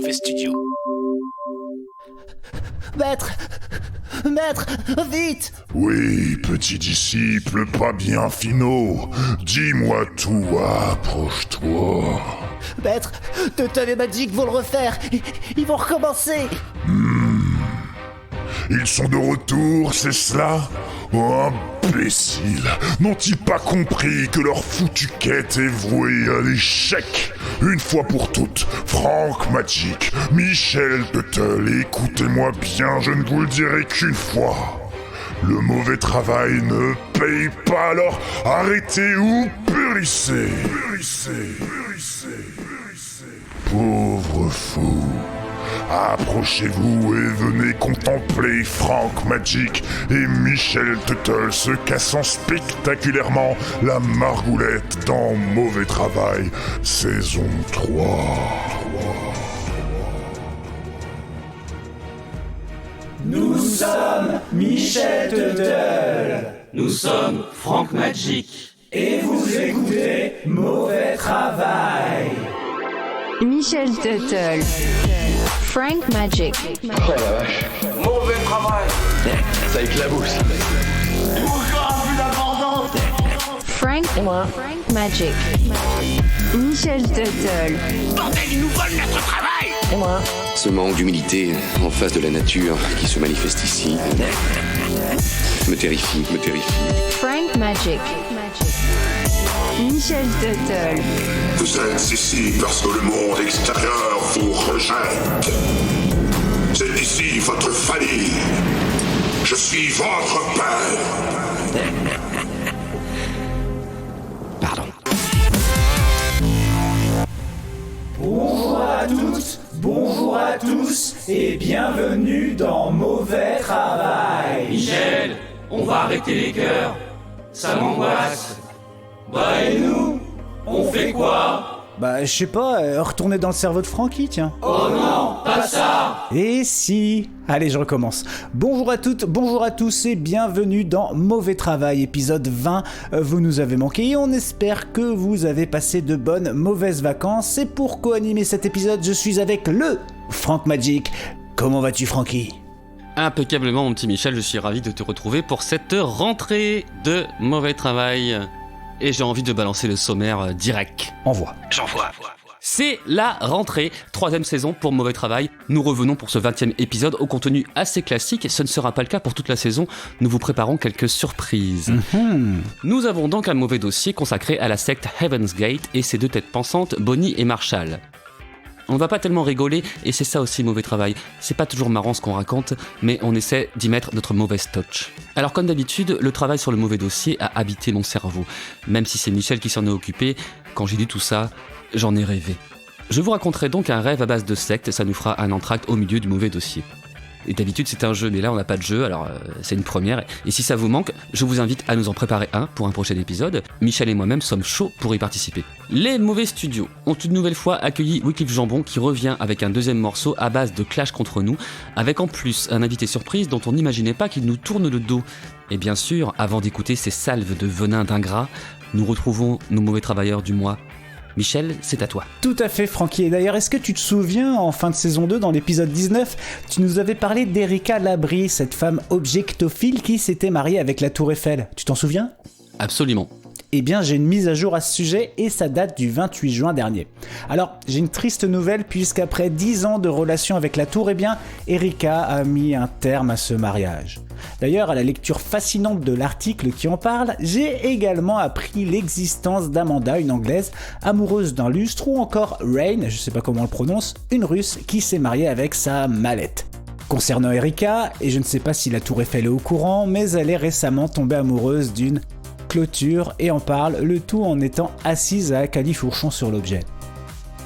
Mauvais Studio. Maître, vite! Oui, petit disciple, pas bien finot. Dis-moi tout, approche-toi. Maître, Tuttle et Magic vont le refaire. Ils vont recommencer. Ils sont de retour, c'est cela? Oh, imbécile! N'ont-ils pas compris que leur foutue quête est vouée à l'échec? Une fois pour toutes, Frank Magic, Michel Tuttle, écoutez-moi bien, je ne vous le dirai qu'une fois. Le mauvais travail ne paye pas, alors arrêtez ou périssez! Pauvre fou! Approchez-vous et venez contempler Frank Magic et Michel Tuttle se cassant spectaculairement la margoulette dans Mauvais Travail, saison 3. Nous sommes Michel Tuttle. Nous sommes Frank Magic. Et vous écoutez Mauvais Travail. Michel Tuttle. Frank Magic. Oh la vache. Mauvais Travail. Ça éclabousse. Frank Magic. Michel Tuttle. Bordel, ils nous volent notre travail! Ce manque d'humilité en face de la nature qui se manifeste ici me terrifie. Frank Magic. Michel Tuttle. Vous êtes ici parce que le monde extérieur vous rejette. C'est ici votre famille. Je suis votre père. Pardon. Bonjour à toutes, bonjour à tous et bienvenue dans Mauvais Travail. Michel, on va arrêter les cœurs. Ça m'angoisse. Bah et nous? On fait quoi? Bah, je sais pas, retourner dans le cerveau de Frankie, tiens. Oh non, pas ça! Et si... Allez, je recommence. Bonjour à toutes, bonjour à tous et bienvenue dans Mauvais Travail, épisode 20. Vous nous avez manqué et on espère que vous avez passé de bonnes mauvaises vacances. Et pour co-animer cet épisode, je suis avec le Frank Magic. Comment vas-tu, Frankie? Impeccablement, mon petit Michel, je suis ravi de te retrouver pour cette rentrée de Mauvais Travail. Et j'ai envie de balancer le sommaire direct. Envoie. J'envoie. C'est la rentrée, 3e saison pour Mauvais Travail. Nous revenons pour ce 20e épisode au contenu assez classique. Ce ne sera pas le cas pour toute la saison. Nous vous préparons quelques surprises. Nous avons donc un mauvais dossier consacré à la secte Heaven's Gate et ses deux têtes pensantes, Bonnie et Marshall. On va pas tellement rigoler, et c'est ça aussi Mauvais Travail. C'est pas toujours marrant ce qu'on raconte, mais on essaie d'y mettre notre mauvaise touch. Alors comme d'habitude, le travail sur le mauvais dossier a habité mon cerveau. Même si c'est Michel qui s'en est occupé, quand j'ai lu tout ça, j'en ai rêvé. Je vous raconterai donc un rêve à base de secte, ça nous fera un entracte au milieu du mauvais dossier. Et d'habitude c'est un jeu, mais là on n'a pas de jeu, alors c'est une première. Et si ça vous manque, je vous invite à nous en préparer un pour un prochain épisode. Michel et moi-même sommes chauds pour y participer. Les Mauvais Studios ont une nouvelle fois accueilli Wyclef Jambon qui revient avec un deuxième morceau à base de clash contre nous, avec en plus un invité surprise dont on n'imaginait pas qu'il nous tourne le dos. Et bien sûr, avant d'écouter ces salves de venin d'ingrats, nous retrouvons nos mauvais travailleurs du mois. Michel, c'est à toi. Tout à fait, Francky. Et d'ailleurs, est-ce que tu te souviens, en fin de saison 2, dans l'épisode 19, tu nous avais parlé d'Erika Labrie, cette femme objectophile qui s'était mariée avec la Tour Eiffel. Tu t'en souviens ? Absolument. Eh bien, j'ai une mise à jour à ce sujet et ça date du 28 juin dernier. Alors, j'ai une triste nouvelle puisqu'après 10 ans de relation avec la Tour, eh bien, Erika a mis un terme à ce mariage. D'ailleurs, à la lecture fascinante de l'article qui en parle, j'ai également appris l'existence d'Amanda, une Anglaise, amoureuse d'un lustre, ou encore Rain, je sais pas comment on le prononce, une Russe qui s'est mariée avec sa mallette. Concernant Erika, et je ne sais pas si la Tour Eiffel est au courant, mais elle est récemment tombée amoureuse d'une clôture et en parle, le tout en étant assise à califourchon sur l'objet.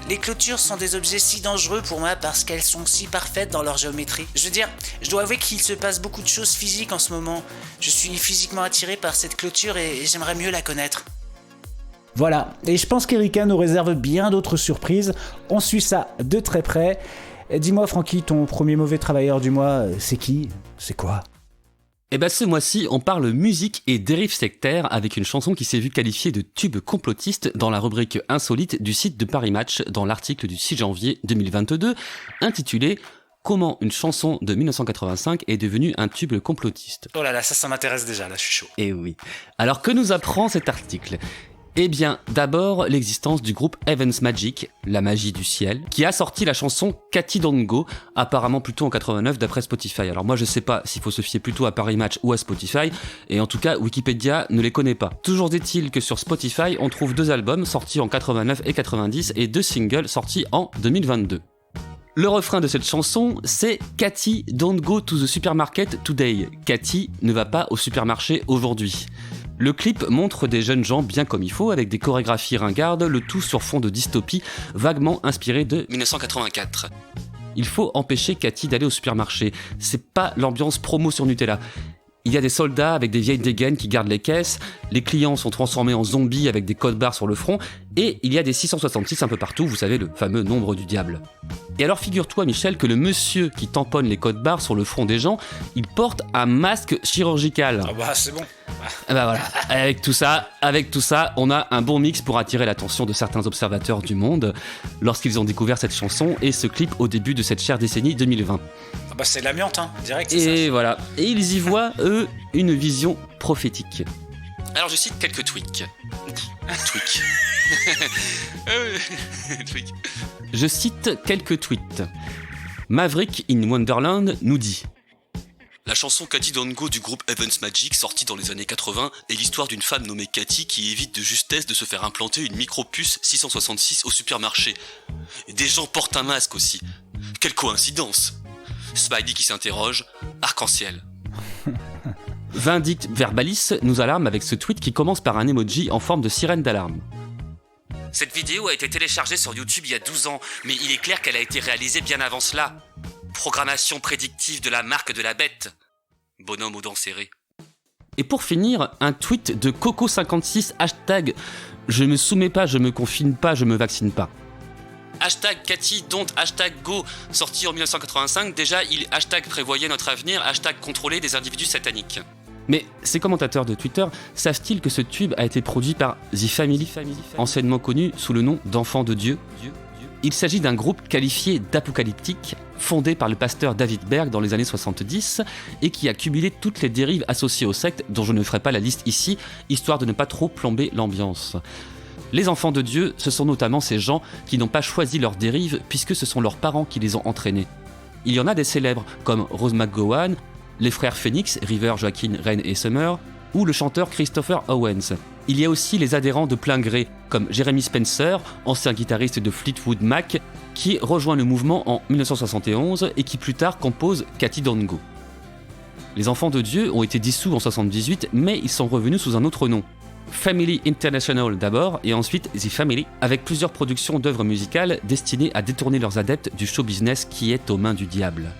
Les clôtures sont des objets si dangereux pour moi parce qu'elles sont si parfaites dans leur géométrie. Je veux dire, je dois avouer qu'il se passe beaucoup de choses physiques en ce moment. Je suis physiquement attiré par cette clôture et j'aimerais mieux la connaître. Voilà, et je pense qu'Erika nous réserve bien d'autres surprises. On suit ça de très près. Dis-moi, Francky, ton premier mauvais travailleur du mois, c'est qui ? C'est quoi ? Et bah ce mois-ci, on parle musique et dérives sectaires avec une chanson qui s'est vue qualifiée de tube complotiste dans la rubrique insolite du site de Paris Match dans l'article du 6 janvier 2022 intitulé « Comment une chanson de 1985 est devenue un tube complotiste ». Oh là là, ça m'intéresse déjà, là je suis chaud. Et oui. Alors que nous apprend cet article ? Eh bien, d'abord, l'existence du groupe Heaven's Magic, la magie du ciel, qui a sorti la chanson Cathy Don't Go, apparemment plutôt en 89 d'après Spotify. Alors moi je sais pas s'il faut se fier plutôt à Paris Match ou à Spotify, et en tout cas Wikipédia ne les connaît pas. Toujours est-il que sur Spotify, on trouve 2 albums sortis en 89 et 90 et 2 singles sortis en 2022. Le refrain de cette chanson, c'est « Cathy, don't go to the supermarket today ». Cathy ne va pas au supermarché aujourd'hui. Le clip montre des jeunes gens bien comme il faut, avec des chorégraphies ringardes, le tout sur fond de dystopie, vaguement inspiré de 1984. Il faut empêcher Cathy d'aller au supermarché. C'est pas l'ambiance promo sur Nutella. Il y a des soldats avec des vieilles dégaines qui gardent les caisses, les clients sont transformés en zombies avec des codes barres sur le front, et il y a des 666 un peu partout, vous savez, le fameux nombre du diable. Et alors figure-toi Michel que le monsieur qui tamponne les codes barres sur le front des gens, il porte un masque chirurgical. Ah bah c'est bon. Bah voilà, avec tout ça, on a un bon mix pour attirer l'attention de certains observateurs du monde lorsqu'ils ont découvert cette chanson et ce clip au début de cette chère décennie 2020. Ah bah c'est l'amiante, hein, direct. Et voilà, et ils y voient, eux, une vision prophétique. Alors je cite quelques tweets. Je cite quelques tweets. Maverick in Wonderland nous dit: la chanson Cathy Don't Go du groupe Heaven's Magic, sortie dans les années 80, est l'histoire d'une femme nommée Cathy qui évite de justesse de se faire implanter une micro-puce 666 au supermarché. Et des gens portent un masque aussi. Quelle coïncidence! Smiley qui s'interroge, arc-en-ciel. Vindict Verbalis nous alarme avec ce tweet qui commence par un emoji en forme de sirène d'alarme. Cette vidéo a été téléchargée sur YouTube il y a 12 ans, mais il est clair qu'elle a été réalisée bien avant cela. Programmation prédictive de la marque de la bête. Bonhomme aux dents serrées. Et pour finir, un tweet de Coco56 hashtag « Je me soumets pas, je me confine pas, je me vaccine pas ». Hashtag Cathy don't hashtag go, sorti en 1985, déjà il hashtag prévoyait notre avenir, hashtag contrôler des individus sataniques. Mais ces commentateurs de Twitter savent-ils que ce tube a été produit par The Family, anciennement connu sous le nom d'Enfants de Dieu? Il s'agit d'un groupe qualifié d'apocalyptique, fondé par le pasteur David Berg dans les années 70 et qui a cumulé toutes les dérives associées aux sectes dont je ne ferai pas la liste ici, histoire de ne pas trop plomber l'ambiance. Les enfants de Dieu, ce sont notamment ces gens qui n'ont pas choisi leurs dérives puisque ce sont leurs parents qui les ont entraînés. Il y en a des célèbres comme Rose McGowan, les frères Phoenix, River, Joaquin, Rain et Summer, ou le chanteur Christopher Owens. Il y a aussi les adhérents de plein gré, comme Jeremy Spencer, ancien guitariste de Fleetwood Mac, qui rejoint le mouvement en 1971 et qui plus tard compose Cathy Don't Go. Les Enfants de Dieu ont été dissous en 1978, mais ils sont revenus sous un autre nom. Family International d'abord, et ensuite The Family, avec plusieurs productions d'œuvres musicales destinées à détourner leurs adeptes du show business qui est aux mains du diable.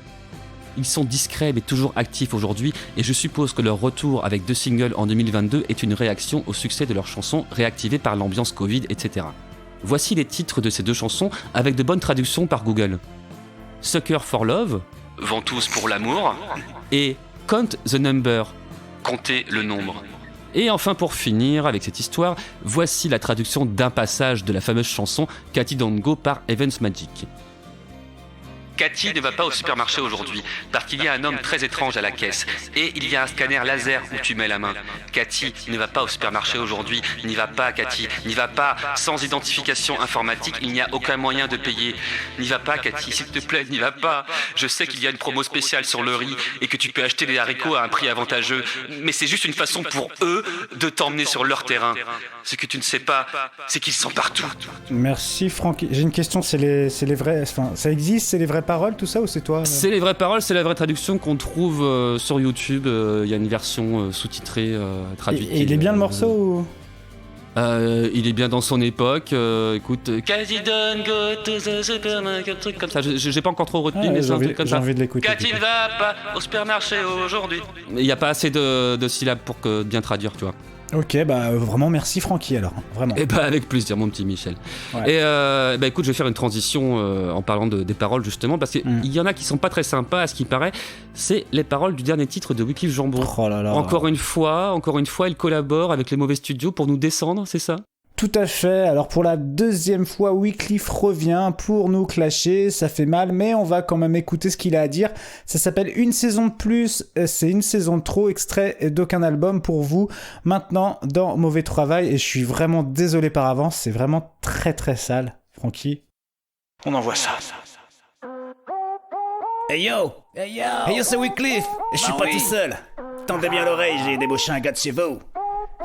Ils sont discrets mais toujours actifs aujourd'hui et je suppose que leur retour avec 2 singles en 2022 est une réaction au succès de leurs chansons réactivées par l'ambiance Covid, etc. Voici les titres de ces 2 chansons avec de bonnes traductions par Google. Sucker for Love, Ventouse pour l'amour, et Count the Number, comptez le nombre. Et enfin pour finir avec cette histoire, voici la traduction d'un passage de la fameuse chanson Cathy Don't Go par Heaven's Magic. Cathy ne va pas au supermarché aujourd'hui, parce qu'il y a un homme très étrange à la caisse, et il y a un scanner laser où tu mets la main. Cathy ne va pas au supermarché aujourd'hui, n'y va pas Cathy, n'y va pas, sans identification informatique, il n'y a aucun moyen de payer. N'y va pas Cathy, s'il te plaît, n'y va pas. Je sais qu'il y a une promo spéciale sur le riz, et que tu peux acheter des haricots à un prix avantageux, mais c'est juste une façon pour eux de t'emmener sur leur terrain. Ce que tu ne sais pas, c'est qu'ils sont partout. Merci Franck. J'ai une question, c'est les vrais... Enfin, ça existe, c'est les vraies paroles, tout ça, ou c'est toi C'est les vraies paroles, c'est la vraie traduction qu'on trouve sur YouTube. Il y a une version sous-titrée traduite. Et il est bien le morceau ou... Il est bien dans son époque. Écoute, Cathy don't go to the supermarket, un truc comme ça. J'ai pas encore trop retenu, mais c'est un truc comme ça. J'ai envie de l'écouter. Cathy ne va pas au supermarché aujourd'hui. Il n'y a pas assez de syllabes pour bien traduire, tu vois. Ok, bah vraiment merci Francky alors, vraiment. Et bah avec plaisir mon petit Michel. Ouais. Et bah écoute, je vais faire une transition en parlant des paroles justement, parce qu'il y en a qui sont pas très sympas à ce qui paraît. C'est les paroles du dernier titre de Wyclef Jambon. Oh là là. Encore une fois, il collabore avec les mauvais studios pour nous descendre, c'est ça ? Tout à fait, alors pour la deuxième fois, Wyclef revient pour nous clasher, ça fait mal, mais on va quand même écouter ce qu'il a à dire. Ça s'appelle Une saison de plus, c'est une saison de trop, extrait d'aucun album pour vous, maintenant dans Mauvais Travail, et je suis vraiment désolé par avance, c'est vraiment très très sale, Francky. On envoie ça. Hey yo! Hey yo, c'est Wyclef! Et je suis pas tout seul. Tendez bien l'oreille, j'ai débauché un gars de chez vous.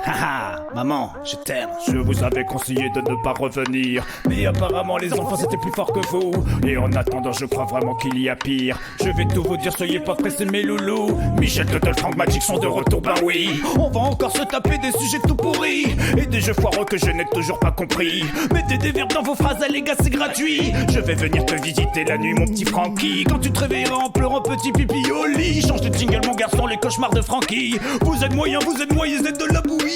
Haha, maman, je t'aime. Je vous avais conseillé de ne pas revenir, mais apparemment les enfants c'était plus fort que vous. Et en attendant, je crois vraiment qu'il y a pire. Je vais tout vous dire, soyez pas pressés mes loulous. Michel Tuttle, Frank Magic sont de retour, ben oui. On va encore se taper des sujets tout pourris et des jeux foireux que je n'ai toujours pas compris. Mettez des verbes dans vos phrases, les gars, c'est gratuit. Je vais venir te visiter la nuit, mon petit Francky. Quand tu te réveilleras en pleurant, petit pipi au lit. Change de jingle, mon garçon, les cauchemars de Francky. Vous êtes moyen, vous êtes de la bouillie.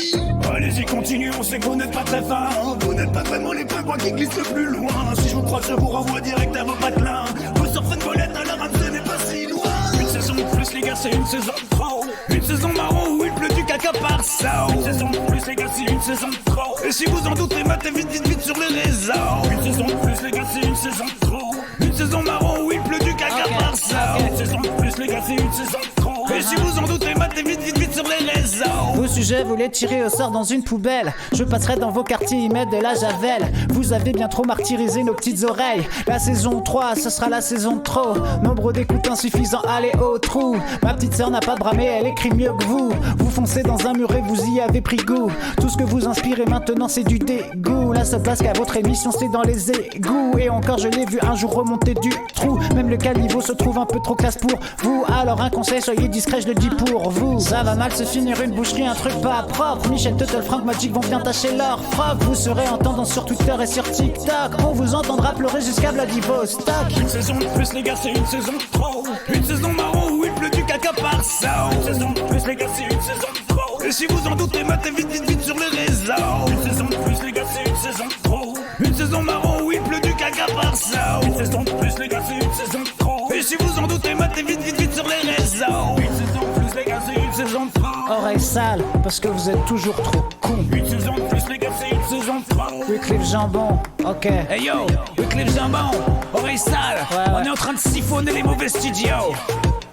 Allez-y, continue, on sait que vous n'êtes pas très fin. Vous n'êtes pas vraiment les pingouins qui glissent le plus loin. Si je vous croise, je vous renvoie direct à vos patelins. Vous surfez de volette, à la rame, ce n'est pas si loin. Une saison de plus, les gars, c'est une saison de trop. Une saison marron où il pleut du caca par ça. Une saison de plus, les gars, c'est une saison de trop. Et si vous en doutez, matez vite sur les réseaux. Une saison de plus, les gars, c'est une saison de trop. Une saison marron où il pleut du caca par ça. Une saison de plus, les gars, c'est une saison de trop. Et si vous en doutez, matez vite sur les réseaux. Vos sujets, vous les tirez au sort dans une poubelle. Je passerai dans vos quartiers y mettre de la javel. Vous avez bien trop martyrisé nos petites oreilles. La saison 3, ce sera la saison de trop. Nombre d'écoutes insuffisants, allez au trou. Ma petite sœur n'a pas de bras mais elle écrit mieux que vous. Vous foncez dans un mur et vous y avez pris goût. Tout ce que vous inspirez maintenant c'est du dégoût. La seule place qu'à votre émission c'est dans les égouts. Et encore je l'ai vu un jour remonter du trou. Même le caniveau se trouve un peu trop classe pour vous. Alors un conseil, soyez discret, je le dis pour vous. Ça va mal se finir une boucherie, un truc pas propre. Michel Tuttle, Frank Magic vont bien tâcher leur froc. Vous serez en tendance sur Twitter et sur TikTok. On vous entendra pleurer jusqu'à Vladivostok. Une saison de plus, les gars, c'est une saison de trop. Une saison marron où il pleut du caca par ça. Une saison de plus, les gars, c'est une saison de trop. Et si vous en doutez, matez vite sur les réseaux. Une saison de plus, les gars, c'est une saison de trop. Une saison marron où il pleut du caca par ça. Une saison de plus, les gars, c'est une saison de trop. Et si vous en doutez, matez vite sur les réseaux. Une saison de plus, les gars, c'est une saison de trop. Oreilles sales, parce que vous êtes toujours trop cons. Une saison de plus, les gars, c'est une saison de trop. Wyclef Jambon, ok. Hey yo, Wyclef Jambon, oreille sale. Ouais. On est en train de siphonner les mauvais studios.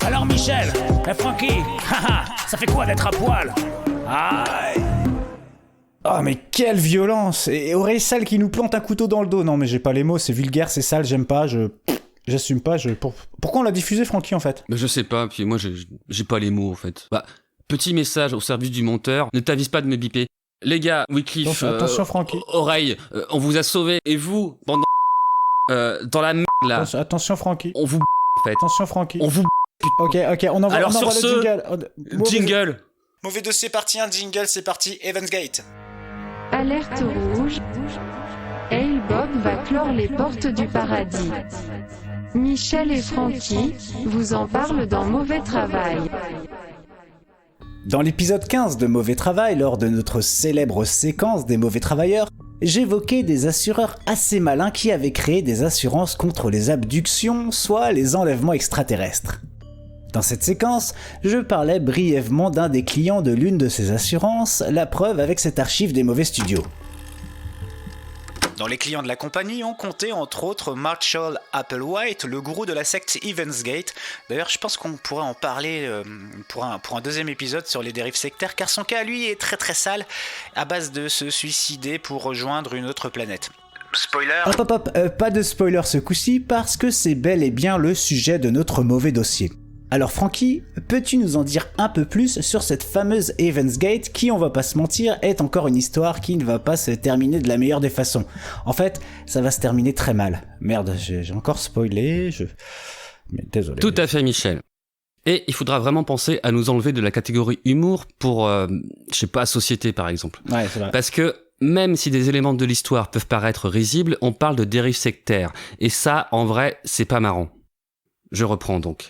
Alors Michel, Francky, haha, ça fait quoi d'être à poil? Aïe. Oh mais quelle violence! Et oreille sale qui nous plante un couteau dans le dos. Non mais j'ai pas les mots, c'est vulgaire, c'est sale, j'aime pas, j'assume pas. Pourquoi on l'a diffusé, Francky, en fait? Mais je sais pas, puis moi j'ai pas les mots en fait. Bah, petit message au service du monteur, ne t'avise pas de me biper. Les gars, Wyclef, attention Francky. Oreille, on vous a sauvés. Et vous, bande dans la merde là. Attention Francky. On vous en fait. Attention Francky. On vous Ok, on envoie, alors on envoie sur le ce, jingle. Mauvais dossier parti, un jingle, c'est parti, Evans Gate. Alerte rouge. Hey Bob va clore les portes du paradis. Michel et Francky vous en parlent dans Mauvais Travail. Dans l'épisode 15 de Mauvais Travail, lors de notre célèbre séquence des mauvais travailleurs, j'évoquais des assureurs assez malins qui avaient créé des assurances contre les abductions, soit les enlèvements extraterrestres. Dans cette séquence, je parlais brièvement d'un des clients de l'une de ces assurances, la preuve avec cette archive des mauvais studios. Dans les clients de la compagnie, on comptait entre autres Marshall Applewhite, le gourou de la secte Evans Gate. D'ailleurs, je pense qu'on pourrait en parler pour un deuxième épisode sur les dérives sectaires, car son cas, lui, est très très sale, à base de se suicider pour rejoindre une autre planète. Spoiler. Hop, pas de spoiler ce coup-ci, parce que c'est bel et bien le sujet de notre mauvais dossier. Alors Francky, peux-tu nous en dire un peu plus sur cette fameuse Evans Gate qui, on va pas se mentir, est encore une histoire qui ne va pas se terminer de la meilleure des façons. En fait, ça va se terminer très mal. Merde, j'ai encore spoilé, mais désolé. Tout à fait Michel. Et il faudra vraiment penser à nous enlever de la catégorie humour pour, je sais pas, société par exemple. Ouais, c'est vrai. Parce que même si des éléments de l'histoire peuvent paraître risibles, on parle de dérives sectaires. Et ça, en vrai, c'est pas marrant. Je reprends donc.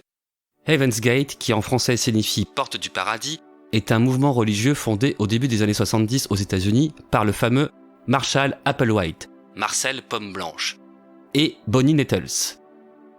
Heaven's Gate, qui en français signifie porte du paradis, est un mouvement religieux fondé au début des années 70 aux États-Unis par le fameux Marshall Applewhite, Marcel Pomme Blanche, et Bonnie Nettles.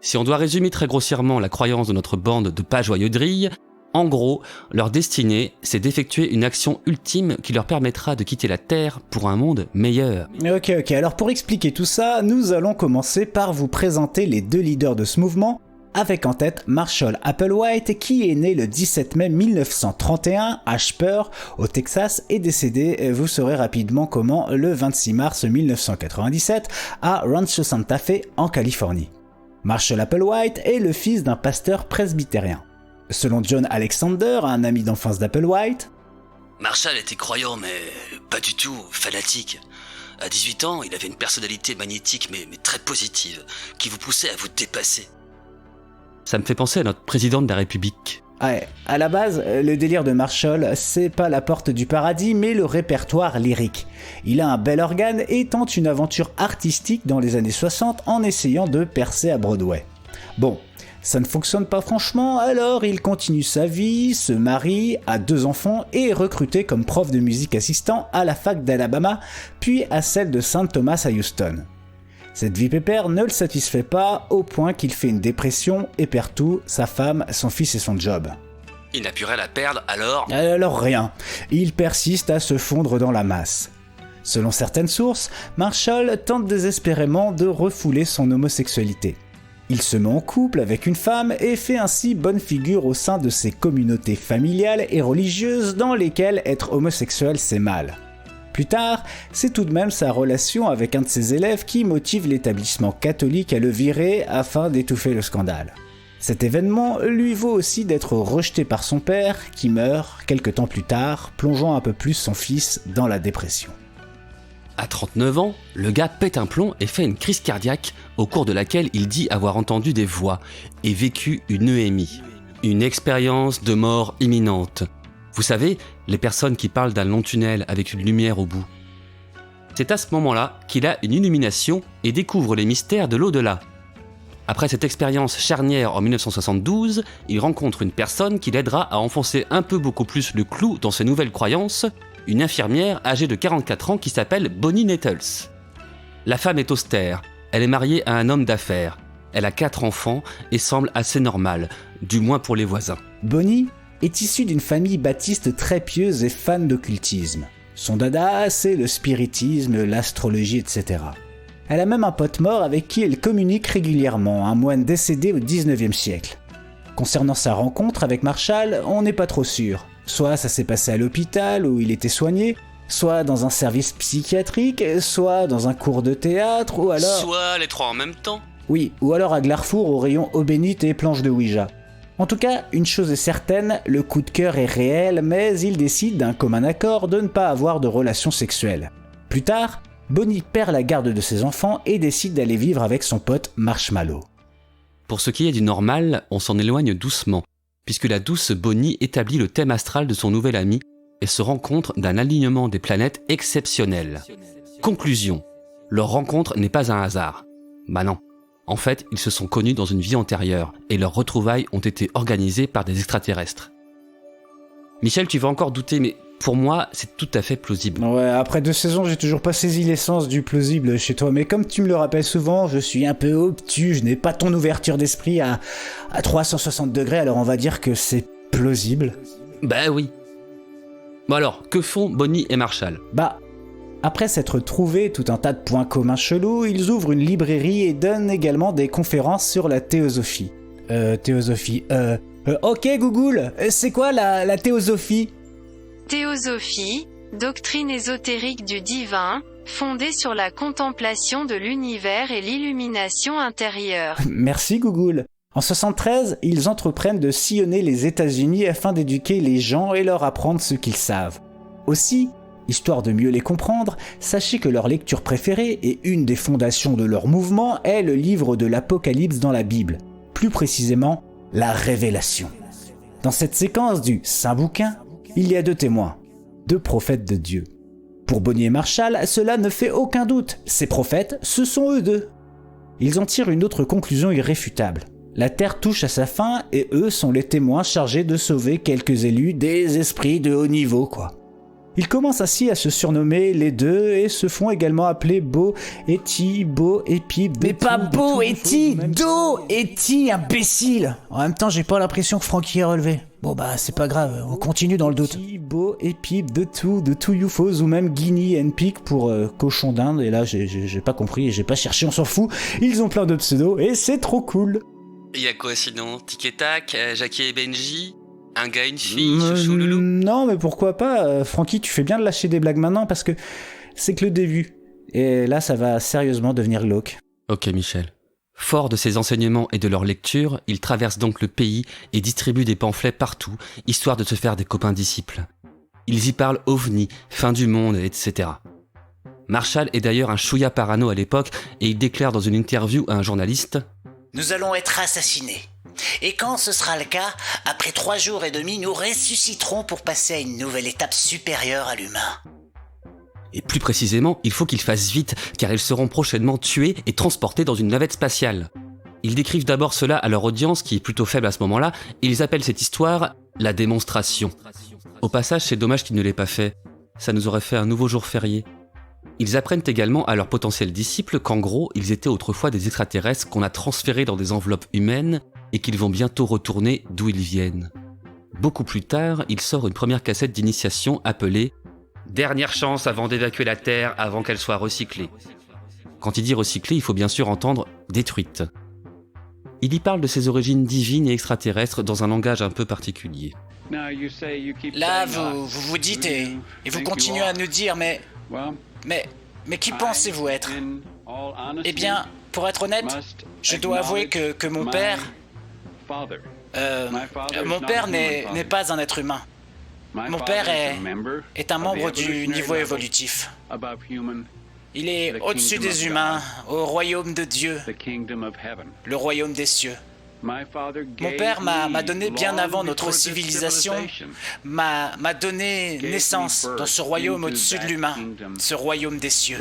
Si on doit résumer très grossièrement la croyance de notre bande de pas joyeux drilles, en gros, leur destinée, c'est d'effectuer une action ultime qui leur permettra de quitter la Terre pour un monde meilleur. Ok, alors pour expliquer tout ça, nous allons commencer par vous présenter les deux leaders de ce mouvement, avec en tête Marshall Applewhite qui est né le 17 mai 1931 à Spur, au Texas, et décédé, vous saurez rapidement comment, le 26 mars 1997 à Rancho Santa Fe en Californie. Marshall Applewhite est le fils d'un pasteur presbytérien. Selon John Alexander, un ami d'enfance d'Applewhite, Marshall était croyant, mais pas du tout fanatique. À 18 ans, il avait une personnalité magnétique, mais très positive, qui vous poussait à vous dépasser. Ça me fait penser à notre président de la République. Ouais, à la base, le délire de Marshall, c'est pas la porte du paradis, mais le répertoire lyrique. Il a un bel organe et tente une aventure artistique dans les années 60 en essayant de percer à Broadway. Bon, ça ne fonctionne pas franchement, alors il continue sa vie, se marie, a 2 enfants et est recruté comme prof de musique assistant à la fac d'Alabama, puis à celle de St. Thomas à Houston. Cette vie pépère ne le satisfait pas au point qu'il fait une dépression et perd tout, sa femme, son fils et son job. Il n'a plus rien à perdre, alors... Alors rien, il persiste à se fondre dans la masse. Selon certaines sources, Marshall tente désespérément de refouler son homosexualité. Il se met en couple avec une femme et fait ainsi bonne figure au sein de ses communautés familiales et religieuses dans lesquelles être homosexuel c'est mal. Plus tard, c'est tout de même sa relation avec un de ses élèves qui motive l'établissement catholique à le virer afin d'étouffer le scandale. Cet événement lui vaut aussi d'être rejeté par son père qui meurt quelque temps plus tard, plongeant un peu plus son fils dans la dépression. À 39 ans, le gars pète un plomb et fait une crise cardiaque au cours de laquelle il dit avoir entendu des voix et vécu une EMI, une expérience de mort imminente. Vous savez, les personnes qui parlent d'un long tunnel avec une lumière au bout. C'est à ce moment-là qu'il a une illumination et découvre les mystères de l'au-delà. Après cette expérience charnière en 1972, il rencontre une personne qui l'aidera à enfoncer un peu beaucoup plus le clou dans ses nouvelles croyances, une infirmière âgée de 44 ans qui s'appelle Bonnie Nettles. La femme est austère, elle est mariée à un homme d'affaires, elle a 4 enfants et semble assez normale, du moins pour les voisins. Bonnie est issue d'une famille baptiste très pieuse et fan d'occultisme. Son dada, c'est le spiritisme, l'astrologie, etc. Elle a même un pote mort avec qui elle communique régulièrement, un moine décédé au 19e siècle. Concernant sa rencontre avec Marshall, on n'est pas trop sûr. Soit ça s'est passé à l'hôpital où il était soigné, soit dans un service psychiatrique, soit dans un cours de théâtre, ou alors... Soit les 3 en même temps. Oui, ou alors à Glarfour au rayon eau bénite et planche de Ouija. En tout cas, une chose est certaine, le coup de cœur est réel, mais il décide d'un commun accord de ne pas avoir de relations sexuelles. Plus tard, Bonnie perd la garde de ses enfants et décide d'aller vivre avec son pote Marshmallow. Pour ce qui est du normal, on s'en éloigne doucement, puisque la douce Bonnie établit le thème astral de son nouvel ami et se rend compte d'un alignement des planètes exceptionnel. Conclusion, leur rencontre n'est pas un hasard. Bah non. En fait, ils se sont connus dans une vie antérieure et leurs retrouvailles ont été organisées par des extraterrestres. Michel, tu vas encore douter, mais pour moi, c'est tout à fait plausible. Ouais, après 2 saisons, j'ai toujours pas saisi l'essence du plausible chez toi, mais comme tu me le rappelles souvent, je suis un peu obtus, je n'ai pas ton ouverture d'esprit à 360 degrés, alors on va dire que c'est plausible. Bah oui. Bon alors, que font Bonnie et Marshall ? Après s'être trouvé tout un tas de points communs chelous, ils ouvrent une librairie et donnent également des conférences sur la théosophie. Ok Google, c'est quoi la théosophie ? Théosophie, doctrine ésotérique du divin, fondée sur la contemplation de l'univers et l'illumination intérieure. Merci Google. En 73, ils entreprennent de sillonner les États-Unis afin d'éduquer les gens et leur apprendre ce qu'ils savent. Aussi, histoire de mieux les comprendre, sachez que leur lecture préférée et une des fondations de leur mouvement est le livre de l'Apocalypse dans la Bible, plus précisément la Révélation. Dans cette séquence du Saint Bouquin, il y a 2 témoins, 2 prophètes de Dieu. Pour Bonnie et Marshall, cela ne fait aucun doute, ces prophètes, ce sont eux 2. Ils en tirent une autre conclusion irréfutable. La Terre touche à sa fin et eux sont les témoins chargés de sauver quelques élus des esprits de haut niveau, quoi. Ils commencent ainsi à se surnommer les deux et se font également appeler Bo et Ti, Bo et Pip. Mais pas Bo et Ti, Do et Ti, imbécile. En même temps, j'ai pas l'impression que Frankie est relevé. Bon bah c'est pas grave, on continue dans le doute. Bo et Pip, de tout UFOs ou même Guinea and Pig pour cochon d'Inde. Et là j'ai pas compris et j'ai pas cherché, on s'en fout. Ils ont plein de pseudos et c'est trop cool. Il y a quoi sinon? Tic et Tac, Jackie et Benji? Un gars, une fille, chouchou, loulou? Non, mais pourquoi pas, Francky, tu fais bien de lâcher des blagues maintenant parce que c'est que le début. Et là, ça va sérieusement devenir glauque. Ok, Michel. Fort de ses enseignements et de leur lecture, il traverse donc le pays et distribue des pamphlets partout, histoire de se faire des copains disciples. Ils y parlent ovni, fin du monde, etc. Marshall est d'ailleurs un chouïa parano à l'époque et il déclare dans une interview à un journaliste: « Nous allons être assassinés. Et quand ce sera le cas, après 3 jours et demi, nous ressusciterons pour passer à une nouvelle étape supérieure à l'humain. » Et plus précisément, il faut qu'ils fassent vite, car ils seront prochainement tués et transportés dans une navette spatiale. Ils décrivent d'abord cela à leur audience, qui est plutôt faible à ce moment-là, et ils appellent cette histoire la démonstration. Au passage, c'est dommage qu'ils ne l'aient pas fait. Ça nous aurait fait un nouveau jour férié. Ils apprennent également à leurs potentiels disciples qu'en gros, ils étaient autrefois des extraterrestres qu'on a transférés dans des enveloppes humaines et qu'ils vont bientôt retourner d'où ils viennent. Beaucoup plus tard, il sort une première cassette d'initiation appelée « Dernière chance avant d'évacuer la Terre avant qu'elle soit recyclée ». Quand il dit recyclée, il faut bien sûr entendre « détruite ». Il y parle de ses origines divines et extraterrestres dans un langage un peu particulier. Là, vous dites et vous continuez à nous dire, mais qui pensez-vous être? Eh bien, pour être honnête, je dois avouer que mon père... mon père n'est pas un être humain. Mon père est un membre du niveau évolutif. Il est au-dessus des humains, au royaume de Dieu, le royaume des cieux. Mon père m'a donné bien avant notre civilisation, m'a donné naissance dans ce royaume au-dessus de l'humain, ce royaume des cieux.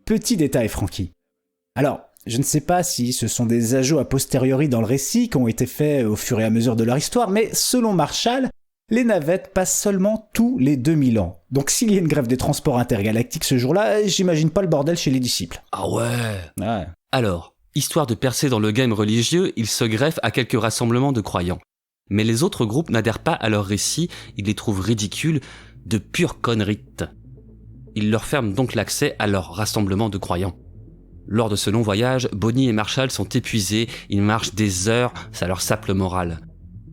Petit détail, Francky. Alors, je ne sais pas si ce sont des ajouts a posteriori dans le récit qui ont été faits au fur et à mesure de leur histoire, mais selon Marshall, les navettes passent seulement tous les 2000 ans. Donc s'il y a une grève des transports intergalactiques ce jour-là, j'imagine pas le bordel chez les disciples. Ah ouais. Alors, histoire de percer dans le game religieux, ils se greffent à quelques rassemblements de croyants. Mais les autres groupes n'adhèrent pas à leur récit, ils les trouvent ridicules, de pure connerie. Ils leur ferment donc l'accès à leur rassemblement de croyants. Lors de ce long voyage, Bonnie et Marshall sont épuisés, ils marchent des heures, ça leur sape le moral.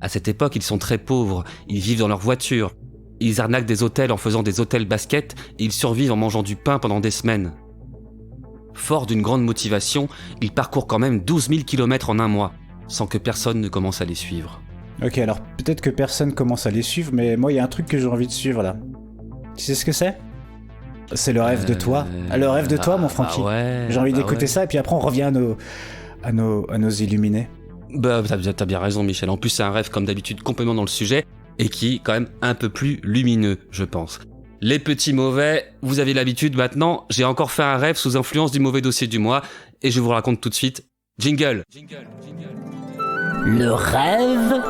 À cette époque, ils sont très pauvres, ils vivent dans leur voiture, ils arnaquent des hôtels en faisant des hôtels basket et ils survivent en mangeant du pain pendant des semaines. Fort d'une grande motivation, ils parcourent quand même 12 000 km en un mois, sans que personne ne commence à les suivre. Ok, alors peut-être que personne commence à les suivre, mais moi il y a un truc que j'ai envie de suivre là. Tu sais ce que c'est ? C'est le rêve de toi. Le rêve de toi, mon Francky. J'ai envie d'écouter ça et puis après on revient à nos illuminés. Bah, t'as bien raison, Michel. En plus, c'est un rêve, comme d'habitude, complètement dans le sujet, et qui est quand même un peu plus lumineux, je pense. Les petits mauvais, vous avez l'habitude maintenant, j'ai encore fait un rêve sous influence du mauvais dossier du mois, et je vous raconte tout de suite. Jingle. Le rêve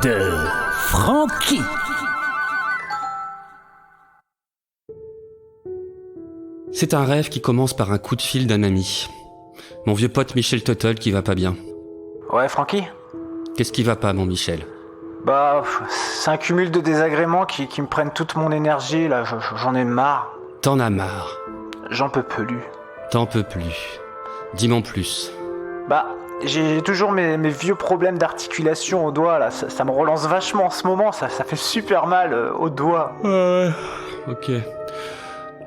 de Francky. C'est un rêve qui commence par un coup de fil d'un ami. Mon vieux pote Michel Tuttle qui va pas bien. Ouais, Francky ? Qu'est-ce qui va pas, mon Michel ? Bah, c'est un cumul de désagréments qui me prennent toute mon énergie, là, j'en ai marre. T'en as marre ? J'en peux plus. T'en peux plus. Dis-moi en plus. Bah, j'ai toujours mes vieux problèmes d'articulation au doigt, là, ça me relance vachement en ce moment, ça fait super mal au doigt. Ok.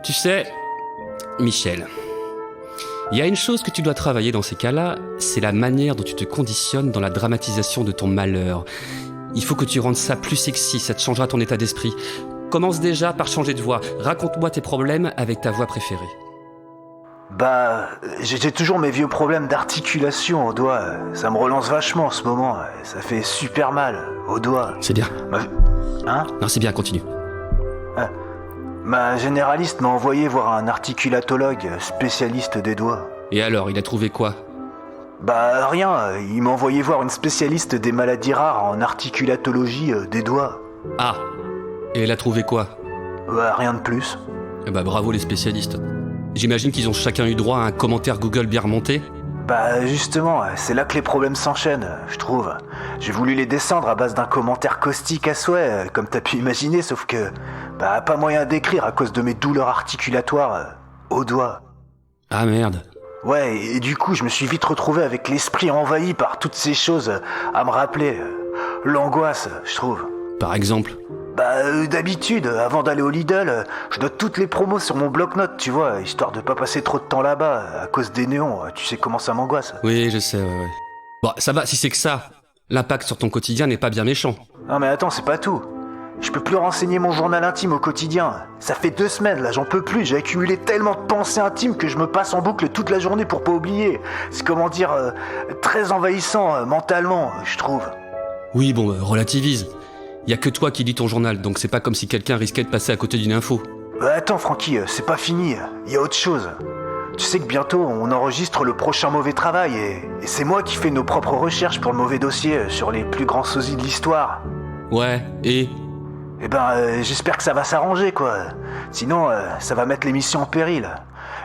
Tu sais, Michel... Il y a une chose que tu dois travailler dans ces cas-là, c'est la manière dont tu te conditionnes dans la dramatisation de ton malheur. Il faut que tu rendes ça plus sexy, ça te changera ton état d'esprit. Commence déjà par changer de voix. Raconte-moi tes problèmes avec ta voix préférée. Bah, j'ai toujours mes vieux problèmes d'articulation au doigt. Ça me relance vachement en ce moment. Ça fait super mal au doigt. C'est bien. Hein ? Non, c'est bien, continue. Ma généraliste m'a envoyé voir un articulatologue spécialiste des doigts. Et alors, il a trouvé quoi? Bah rien, il m'a envoyé voir une spécialiste des maladies rares en articulatologie des doigts. Ah. Et elle a trouvé quoi? Bah rien de plus. Eh bah bravo les spécialistes. J'imagine qu'ils ont chacun eu droit à un commentaire Google bien remonté? Bah justement, c'est là que les problèmes s'enchaînent, je trouve. J'ai voulu les descendre à base d'un commentaire caustique à souhait, comme t'as pu imaginer, sauf que... Bah pas moyen d'écrire à cause de mes douleurs articulatoires aux doigts. Ah merde. Ouais, et du coup je me suis vite retrouvé avec l'esprit envahi par toutes ces choses à me rappeler. L'angoisse, je trouve. Par exemple? Bah d'habitude, avant d'aller au Lidl, je note toutes les promos sur mon bloc-notes, tu vois, histoire de pas passer trop de temps là-bas, à cause des néons, tu sais comment ça m'angoisse. Oui, je sais, ouais. Bon, ça va, si c'est que ça. L'impact sur ton quotidien n'est pas bien méchant. Non mais attends, c'est pas tout. Je peux plus renseigner mon journal intime au quotidien. Ça fait 2 semaines, là, j'en peux plus. J'ai accumulé tellement de pensées intimes que je me passe en boucle toute la journée pour pas oublier. C'est comment dire, très envahissant mentalement, je trouve. Oui, bon, relativise. Y a que toi qui lis ton journal, donc c'est pas comme si quelqu'un risquait de passer à côté d'une info. Attends, Francky, c'est pas fini. Y a autre chose. Tu sais que bientôt, on enregistre le prochain mauvais travail et c'est moi qui fais nos propres recherches pour le mauvais dossier sur les plus grands sosies de l'histoire. Ouais, et... Eh ben, j'espère que ça va s'arranger, quoi. Sinon, ça va mettre l'émission en péril.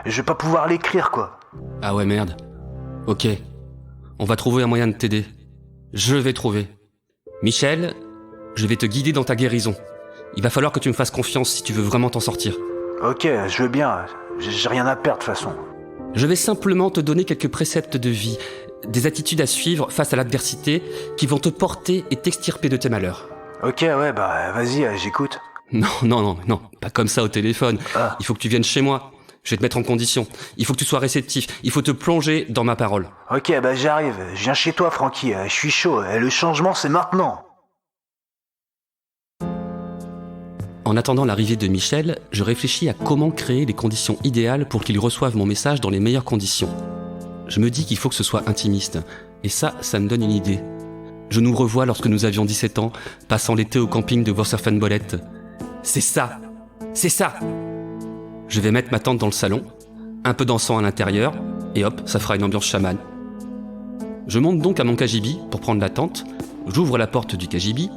Je vais pas pouvoir l'écrire, quoi. Ah ouais, merde. Ok. On va trouver un moyen de t'aider. Je vais trouver. Michel, je vais te guider dans ta guérison. Il va falloir que tu me fasses confiance si tu veux vraiment t'en sortir. Ok, je veux bien. J'ai rien à perdre, de toute façon. Je vais simplement te donner quelques préceptes de vie, des attitudes à suivre face à l'adversité qui vont te porter et t'extirper de tes malheurs. Ok, ouais, bah vas-y, j'écoute. Non, pas comme ça au téléphone. Ah. Il faut que tu viennes chez moi. Je vais te mettre en condition. Il faut que tu sois réceptif. Il faut te plonger dans ma parole. Ok, bah j'arrive. Je viens chez toi, Francky. Je suis chaud. Le changement, c'est maintenant. En attendant l'arrivée de Michel, je réfléchis à comment créer les conditions idéales pour qu'il reçoive mon message dans les meilleures conditions. Je me dis qu'il faut que ce soit intimiste. Et ça me donne une idée. Je nous revois lorsque nous avions 17 ans, passant l'été au camping de Vosserfenbollet. C'est ça. Je vais mettre ma tente dans le salon, un peu d'encens à l'intérieur, et hop, ça fera une ambiance chamane. Je monte donc à mon cagibi pour prendre la tente, j'ouvre la porte du cagibi,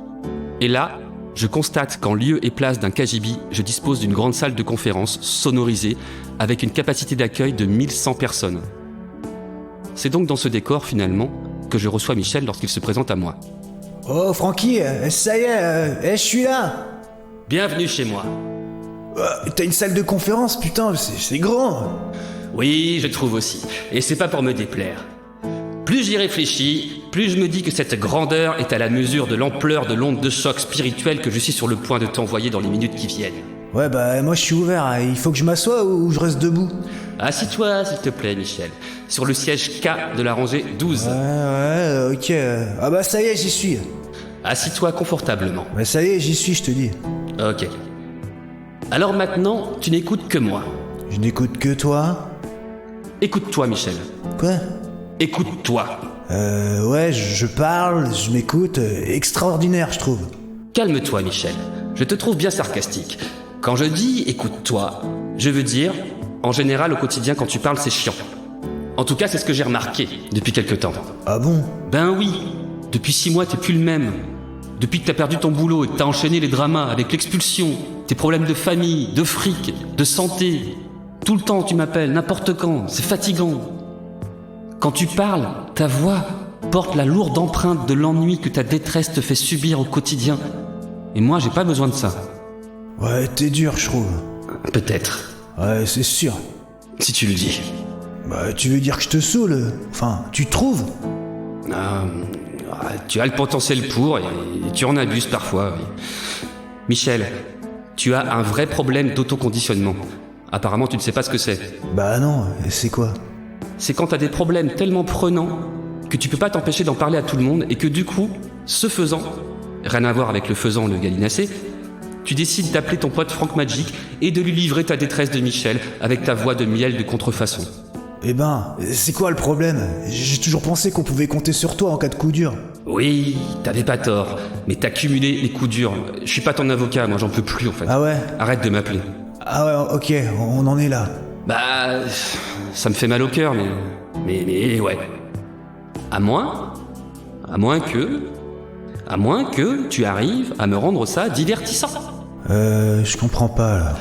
et là, je constate qu'en lieu et place d'un cagibi, je dispose d'une grande salle de conférence sonorisée avec une capacité d'accueil de 1100 personnes. C'est donc dans ce décor, finalement, que je reçois Michel lorsqu'il se présente à moi. Oh, Francky, ça y est, je suis là. Bienvenue chez moi. T'as une salle de conférence, putain, c'est grand. Oui, je trouve aussi. Et c'est pas pour me déplaire. Plus j'y réfléchis, plus je me dis que cette grandeur est à la mesure de l'ampleur de l'onde de choc spirituelle que je suis sur le point de t'envoyer dans les minutes qui viennent. Ouais, bah moi je suis ouvert, il faut que je m'assoie ou je reste debout. Assis-toi, s'il te plaît, Michel. Sur le siège K de la rangée 12. Ouais, ok. Ah bah ça y est, j'y suis. Assis-toi confortablement. Bah ça y est, j'y suis, je te dis. Ok. Alors maintenant, tu n'écoutes que moi. Je n'écoute que toi. Écoute-toi, Michel. Quoi ? Écoute-toi. Ouais, je parle, je m'écoute. Extraordinaire, je trouve. Calme-toi, Michel. Je te trouve bien sarcastique. Quand je dis « écoute-toi », je veux dire, en général, au quotidien, quand tu parles, c'est chiant. En tout cas, c'est ce que j'ai remarqué depuis quelque temps. Ah bon ? Ben oui. Depuis 6 mois, t'es plus le même. Depuis que t'as perdu ton boulot et que t'as enchaîné les dramas avec l'expulsion, tes problèmes de famille, de fric, de santé. Tout le temps, tu m'appelles, n'importe quand. C'est fatigant. Quand tu parles, ta voix porte la lourde empreinte de l'ennui que ta détresse te fait subir au quotidien. Et moi, j'ai pas besoin de ça. Ouais, t'es dur, je trouve. Peut-être. Ouais, c'est sûr. Si tu le dis. Bah, tu veux dire que je te saoule ? Enfin, tu trouves ? Tu as le potentiel pour, et tu en abuses parfois. Michel, tu as un vrai problème d'autoconditionnement. Apparemment, tu ne sais pas ce que c'est. Bah non, c'est quoi ? C'est quand t'as des problèmes tellement prenants que tu peux pas t'empêcher d'en parler à tout le monde et que du coup, ce faisant, rien à voir avec le faisant, le gallinacé, tu décides d'appeler ton pote Franck Magic et de lui livrer ta détresse de Michel avec ta voix de miel de contrefaçon. Eh ben, c'est quoi le problème ? J'ai toujours pensé qu'on pouvait compter sur toi en cas de coup dur. Oui, t'avais pas tort, mais t'as cumulé les coups durs. Je suis pas ton avocat, moi j'en peux plus en fait. Ah ouais ? Arrête de m'appeler. Ah ouais, ok, on en est là. Bah, ça me fait mal au cœur, mais ouais. À moins que tu arrives à me rendre ça divertissant. Je comprends pas, là.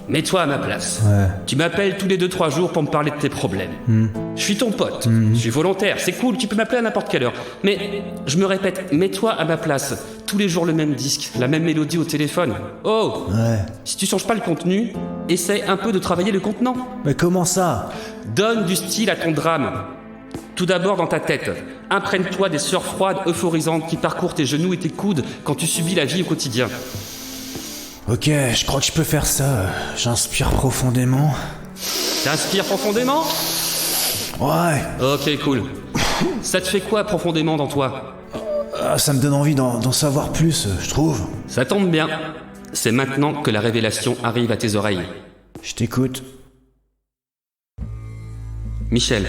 Mets-toi à ma place. Ouais. Tu m'appelles tous les 2-3 jours pour me parler de tes problèmes. Je suis ton pote, je suis volontaire, c'est cool, tu peux m'appeler à n'importe quelle heure. Mais, je me répète, mets-toi à ma place. Tous les jours le même disque, la même mélodie au téléphone. Oh Ouais. Si tu changes pas le contenu, essaie un peu de travailler le contenant. Mais comment ça? Donne du style à ton drame. Tout d'abord dans ta tête. Imprègne-toi des sueurs froides, euphorisantes qui parcourent tes genoux et tes coudes quand tu subis la vie au quotidien. Ok, je crois que je peux faire ça. J'inspire profondément. T'inspires profondément ? Ouais. Ok, cool. Ça te fait quoi profondément dans toi ? Ça me donne envie d'en savoir plus, je trouve. Ça tombe bien. C'est maintenant que la révélation arrive à tes oreilles. Je t'écoute. Michel,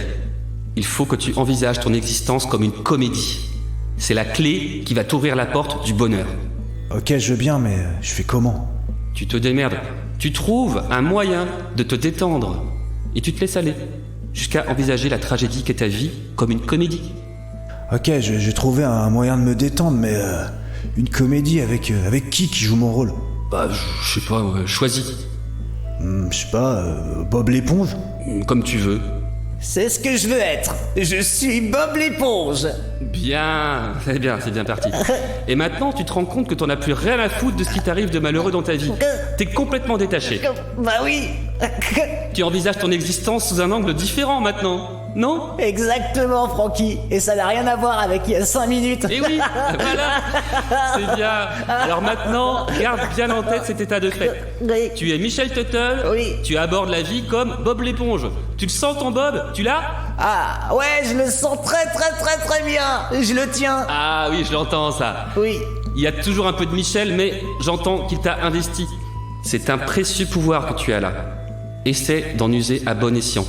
il faut que tu envisages ton existence comme une comédie. C'est la clé qui va t'ouvrir la porte du bonheur. Ok, je veux bien, mais je fais comment? Tu te démerdes. Tu trouves un moyen de te détendre. Et tu te laisses aller. Jusqu'à envisager la tragédie qu'est ta vie comme une comédie. Ok, j'ai trouvé un moyen de me détendre, mais une comédie avec qui joue mon rôle? Bah, je sais pas, choisis. Je sais pas, Bob l'éponge? Comme tu veux. C'est ce que je veux être. Je suis Bob l'éponge. Bien, c'est bien parti. Et maintenant, tu te rends compte que t'en as plus rien à foutre de ce qui t'arrive de malheureux dans ta vie. T'es complètement détaché. Bah oui. Tu envisages ton existence sous un angle différent maintenant, non ? Exactement, Francky. Et ça n'a rien à voir avec il y a 5 minutes. Eh oui, voilà. C'est bien. Alors maintenant, garde bien en tête cet état de fait. Oui. Tu es Michel Tuttle. Oui. Tu abordes la vie comme Bob l'éponge. Tu le sens ton Bob ? Tu l'as ? Ah, ouais, je le sens très bien. Je le tiens. Ah oui, je l'entends ça. Oui. Il y a toujours un peu de Michel, mais j'entends qu'il t'a investi. C'est un précieux pouvoir que tu as là. Essaie d'en user à bon escient.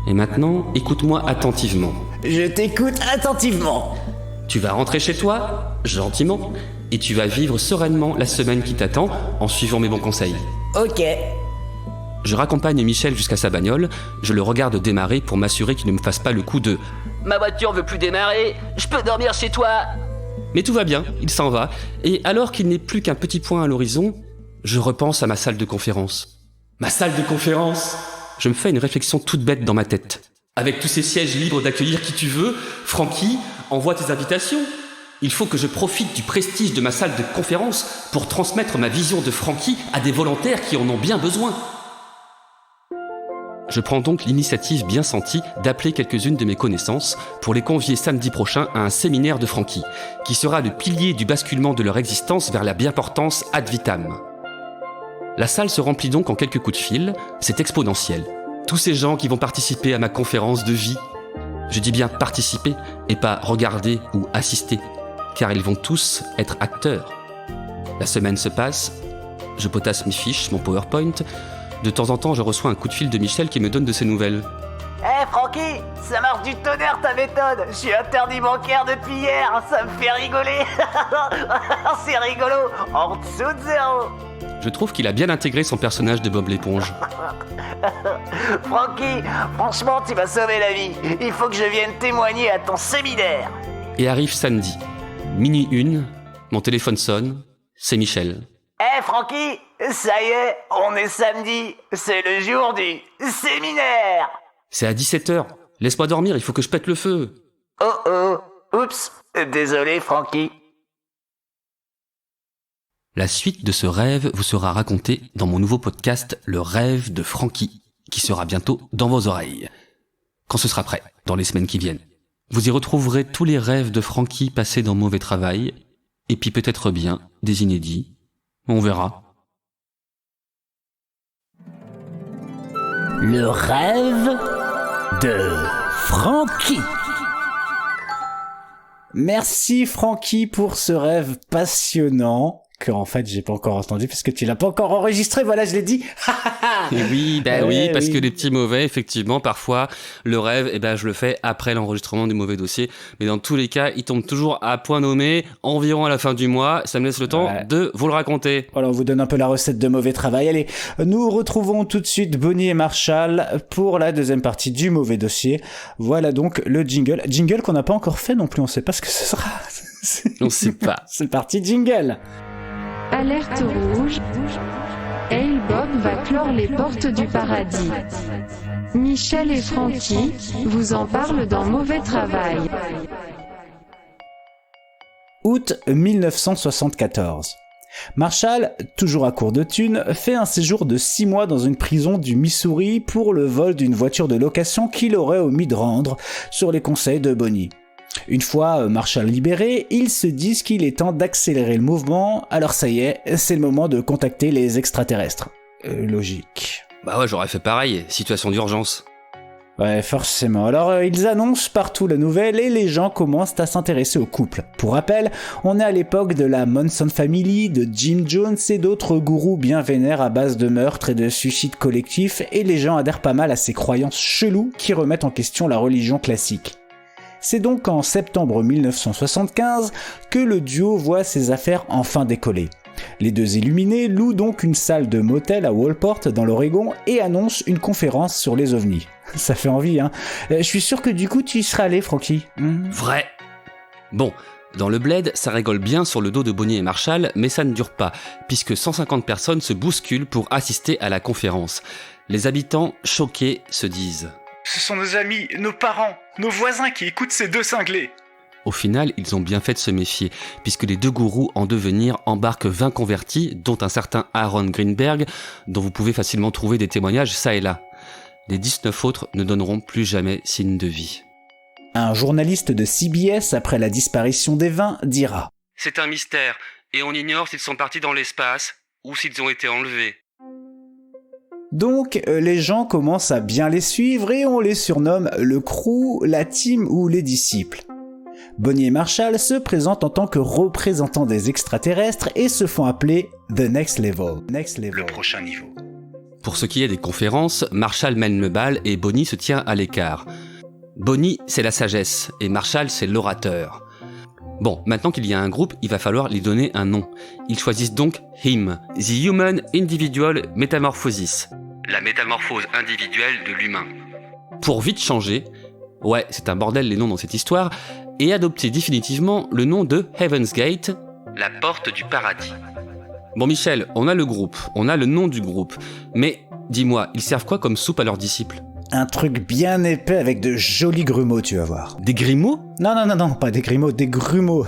Et maintenant, écoute-moi attentivement. Je t'écoute attentivement. Tu vas rentrer chez toi, gentiment, et tu vas vivre sereinement la semaine qui t'attend en suivant mes bons conseils. Ok. Je raccompagne Michel jusqu'à sa bagnole, je le regarde démarrer pour m'assurer qu'il ne me fasse pas le coup de « Ma voiture veut plus démarrer, je peux dormir chez toi !» Mais tout va bien, il s'en va, et alors qu'il n'est plus qu'un petit point à l'horizon, je repense à ma salle de conférence. Ma salle de conférence ! Je me fais une réflexion toute bête dans ma tête. Avec tous ces sièges libres d'accueillir qui tu veux, Francky, envoie tes invitations. Il faut que je profite du prestige de ma salle de conférence pour transmettre ma vision de Francky à des volontaires qui en ont bien besoin. Je prends donc l'initiative bien sentie d'appeler quelques-unes de mes connaissances pour les convier samedi prochain à un séminaire de Francky, qui sera le pilier du basculement de leur existence vers la bien-portance ad vitam. La salle se remplit donc en quelques coups de fil, c'est exponentiel. Tous ces gens qui vont participer à ma conférence de vie. Je dis bien participer et pas regarder ou assister, car ils vont tous être acteurs. La semaine se passe, je potasse mes fiches, mon PowerPoint. De temps en temps, je reçois un coup de fil de Michel qui me donne de ses nouvelles. Hey Francky, ça marche du tonnerre ta méthode. Je suis interdit bancaire depuis hier, ça me fait rigoler. C'est rigolo, en dessous de zéro. Je trouve qu'il a bien intégré son personnage de Bob l'éponge. Francky, franchement, tu m'as sauvé la vie. Il faut que je vienne témoigner à ton séminaire. Et arrive samedi. Minuit 1, mon téléphone sonne, c'est Michel. Hey Francky, ça y est, on est samedi. C'est le jour du séminaire. C'est à 17h. Laisse-moi dormir, il faut que je pète le feu. Oh, oups, désolé Francky. La suite de ce rêve vous sera racontée dans mon nouveau podcast Le rêve de Francky, qui sera bientôt dans vos oreilles. Quand ce sera prêt, dans les semaines qui viennent. Vous y retrouverez tous les rêves de Francky passés dans Mauvais Travail, et puis peut-être bien des inédits. On verra. Le rêve de Francky. Merci Francky pour ce rêve passionnant. qu'en fait j'ai pas encore entendu puisque tu l'as pas encore enregistré, voilà, je l'ai dit. Et oui, parce que les petits mauvais, effectivement, parfois, le rêve, je le fais après l'enregistrement du mauvais dossier. Mais dans tous les cas, il tombe toujours à point nommé, environ à la fin du mois. Ça me laisse le temps de vous le raconter. Voilà, on vous donne un peu la recette de mauvais travail. Allez, nous retrouvons tout de suite Bonnie et Marshall pour la deuxième partie du mauvais dossier. Voilà donc le jingle. Jingle qu'on n'a pas encore fait non plus, on sait pas ce que ce sera. On sait pas. C'est parti, jingle. Alerte rouge. Hey Bob va clore les portes du paradis. Michel et Francky vous en parlent dans Mauvais Travail. Août 1974. Marshall, toujours à court de thunes, fait un séjour de 6 mois dans une prison du Missouri pour le vol d'une voiture de location qu'il aurait omis de rendre sur les conseils de Bonnie. Une fois Marshall libéré, ils se disent qu'il est temps d'accélérer le mouvement, alors ça y est, c'est le moment de contacter les extraterrestres. Logique. Bah ouais, j'aurais fait pareil, situation d'urgence. Ouais, forcément. Alors, ils annoncent partout la nouvelle et les gens commencent à s'intéresser au couple. Pour rappel, on est à l'époque de la Manson Family, de Jim Jones et d'autres gourous bien vénères à base de meurtres et de suicides collectifs, et les gens adhèrent pas mal à ces croyances cheloues qui remettent en question la religion classique. C'est donc en septembre 1975 que le duo voit ses affaires enfin décoller. Les deux illuminés louent donc une salle de motel à Walport dans l'Oregon et annoncent une conférence sur les ovnis. Ça fait envie, hein. Je suis sûr que du coup tu y serais allé, Francky. Vrai. Bon, dans le bled, ça rigole bien sur le dos de Bonnie et Marshall, mais ça ne dure pas, puisque 150 personnes se bousculent pour assister à la conférence. Les habitants, choqués, se disent « Ce sont nos amis, nos parents, nos voisins qui écoutent ces deux cinglés !» Au final, ils ont bien fait de se méfier, puisque les deux gourous en devenir embarquent 20 convertis, dont un certain Aaron Greenberg, dont vous pouvez facilement trouver des témoignages ça et là. Les 19 autres ne donneront plus jamais signe de vie. Un journaliste de CBS, après la disparition des 20, dira « C'est un mystère, et on ignore s'ils sont partis dans l'espace, ou s'ils ont été enlevés. » Donc, les gens commencent à bien les suivre et on les surnomme le crew, la team ou les disciples. Bonnie et Marshall se présentent en tant que représentants des extraterrestres et se font appeler The Next Level. Le prochain niveau. Pour ce qui est des conférences, Marshall mène le bal et Bonnie se tient à l'écart. Bonnie, c'est la sagesse, et Marshall, c'est l'orateur. Bon, maintenant qu'il y a un groupe, il va falloir lui donner un nom. Ils choisissent donc HIM, The Human Individual Metamorphosis. La métamorphose individuelle de l'humain. Pour vite changer, ouais, c'est un bordel les noms dans cette histoire, et adopter définitivement le nom de Heaven's Gate, la porte du paradis. Bon Michel, on a le groupe, on a le nom du groupe, mais dis-moi, ils servent quoi comme soupe à leurs disciples ? Un truc bien épais avec de jolis grumeaux, tu vas voir. Des grimaud ? Non, pas des grimaud, des grumeaux.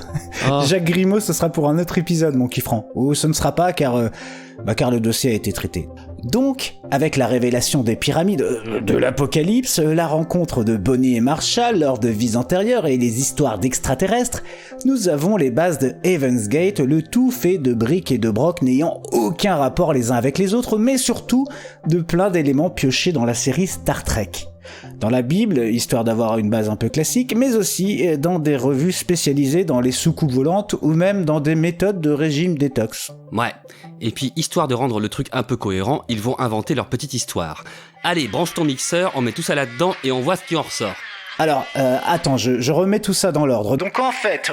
Oh. Jacques Grimaud, ce sera pour un autre épisode, mon kiffran. Ou ce ne sera pas, car le dossier a été traité. Donc, avec la révélation des pyramides de l'Apocalypse, la rencontre de Bonnie et Marshall lors de vies antérieures et les histoires d'extraterrestres, nous avons les bases de Heaven's Gate, le tout fait de briques et de brocs n'ayant aucun rapport les uns avec les autres, mais surtout de plein d'éléments piochés dans la série Star Trek. Dans la Bible, histoire d'avoir une base un peu classique, mais aussi dans des revues spécialisées dans les soucoupes volantes ou même dans des méthodes de régime détox. Ouais, et puis histoire de rendre le truc un peu cohérent, ils vont inventer leur petite histoire. Allez, branche ton mixeur, on met tout ça là-dedans et on voit ce qui en ressort. Alors, attends, je remets tout ça dans l'ordre. Donc en fait,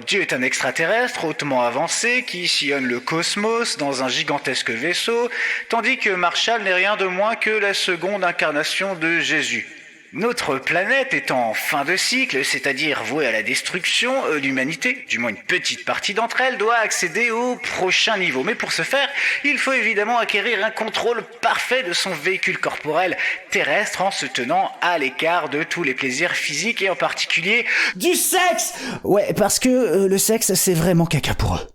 Dieu est un extraterrestre hautement avancé qui sillonne le cosmos dans un gigantesque vaisseau, tandis que Marshall n'est rien de moins que la seconde incarnation de Jésus. Notre planète étant en fin de cycle, c'est-à-dire vouée à la destruction, l'humanité, du moins une petite partie d'entre elles, doit accéder au prochain niveau. Mais pour ce faire, il faut évidemment acquérir un contrôle parfait de son véhicule corporel terrestre en se tenant à l'écart de tous les plaisirs physiques et en particulier du sexe. Ouais, parce que le sexe, c'est vraiment caca pour eux.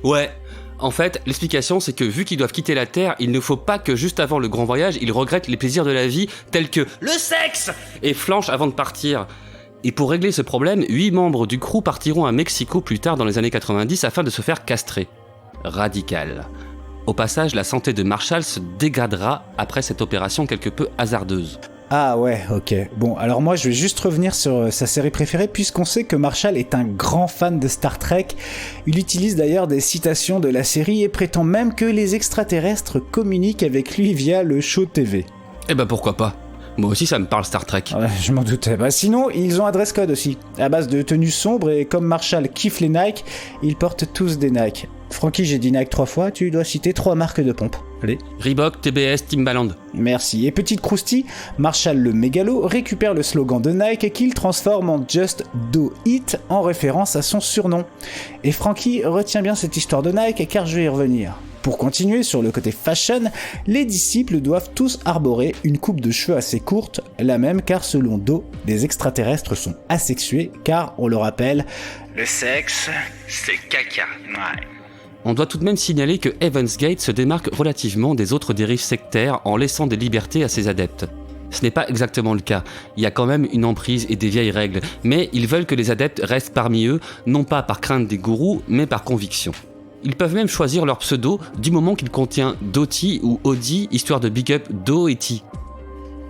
Ouais. En fait, l'explication, c'est que vu qu'ils doivent quitter la Terre, il ne faut pas que juste avant le grand voyage, ils regrettent les plaisirs de la vie, tels que le sexe, et flanchent avant de partir. Et pour régler ce problème, 8 membres du crew partiront à Mexico plus tard dans les années 90 afin de se faire castrer. Radical. Au passage, la santé de Marshall se dégradera après cette opération quelque peu hasardeuse. Ah ouais, ok. Bon, alors moi je vais juste revenir sur sa série préférée puisqu'on sait que Marshall est un grand fan de Star Trek. Il utilise d'ailleurs des citations de la série et prétend même que les extraterrestres communiquent avec lui via le show TV. Eh ben pourquoi pas. Moi aussi ça me parle Star Trek. Ouais, je m'en doutais. Sinon, ils ont un dress code aussi, à base de tenues sombres et comme Marshall kiffe les Nike, ils portent tous des Nike. Francky, j'ai dit Nike 3 fois, tu dois citer 3 marques de pompe. Allez. Reebok, TBS, Timbaland. Merci. Et petite croustille, Marshall le mégalo récupère le slogan de Nike qu'il transforme en Just Do It en référence à son surnom. Et Francky, retiens bien cette histoire de Nike car je vais y revenir. Pour continuer sur le côté fashion, les disciples doivent tous arborer une coupe de cheveux assez courte, la même car selon Do, les extraterrestres sont asexués car, on le rappelle, le sexe, c'est caca. Ouais. On doit tout de même signaler que Heaven's Gate se démarque relativement des autres dérives sectaires en laissant des libertés à ses adeptes. Ce n'est pas exactement le cas, il y a quand même une emprise et des vieilles règles, mais ils veulent que les adeptes restent parmi eux, non pas par crainte des gourous, mais par conviction. Ils peuvent même choisir leur pseudo du moment qu'il contient Doti ou Odi, histoire de big up Do et Ti.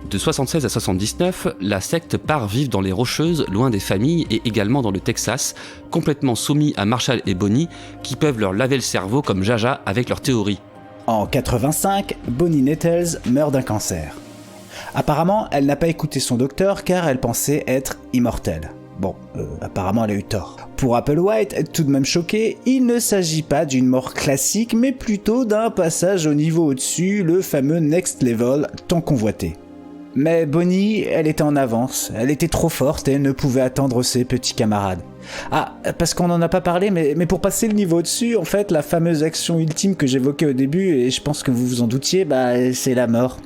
De 76 à 79, la secte part vivre dans les Rocheuses, loin des familles et également dans le Texas, complètement soumis à Marshall et Bonnie, qui peuvent leur laver le cerveau comme Jaja avec leurs théories. En 85, Bonnie Nettles meurt d'un cancer. Apparemment, elle n'a pas écouté son docteur car elle pensait être immortelle. Bon, apparemment elle a eu tort. Pour Applewhite, tout de même choqué, il ne s'agit pas d'une mort classique, mais plutôt d'un passage au niveau au-dessus, le fameux Next Level tant convoité. Mais Bonnie, elle était en avance, elle était trop forte et ne pouvait attendre ses petits camarades. Ah, parce qu'on n'en a pas parlé, mais pour passer le niveau au-dessus, en fait, la fameuse action ultime que j'évoquais au début, et je pense que vous vous en doutiez, c'est la mort.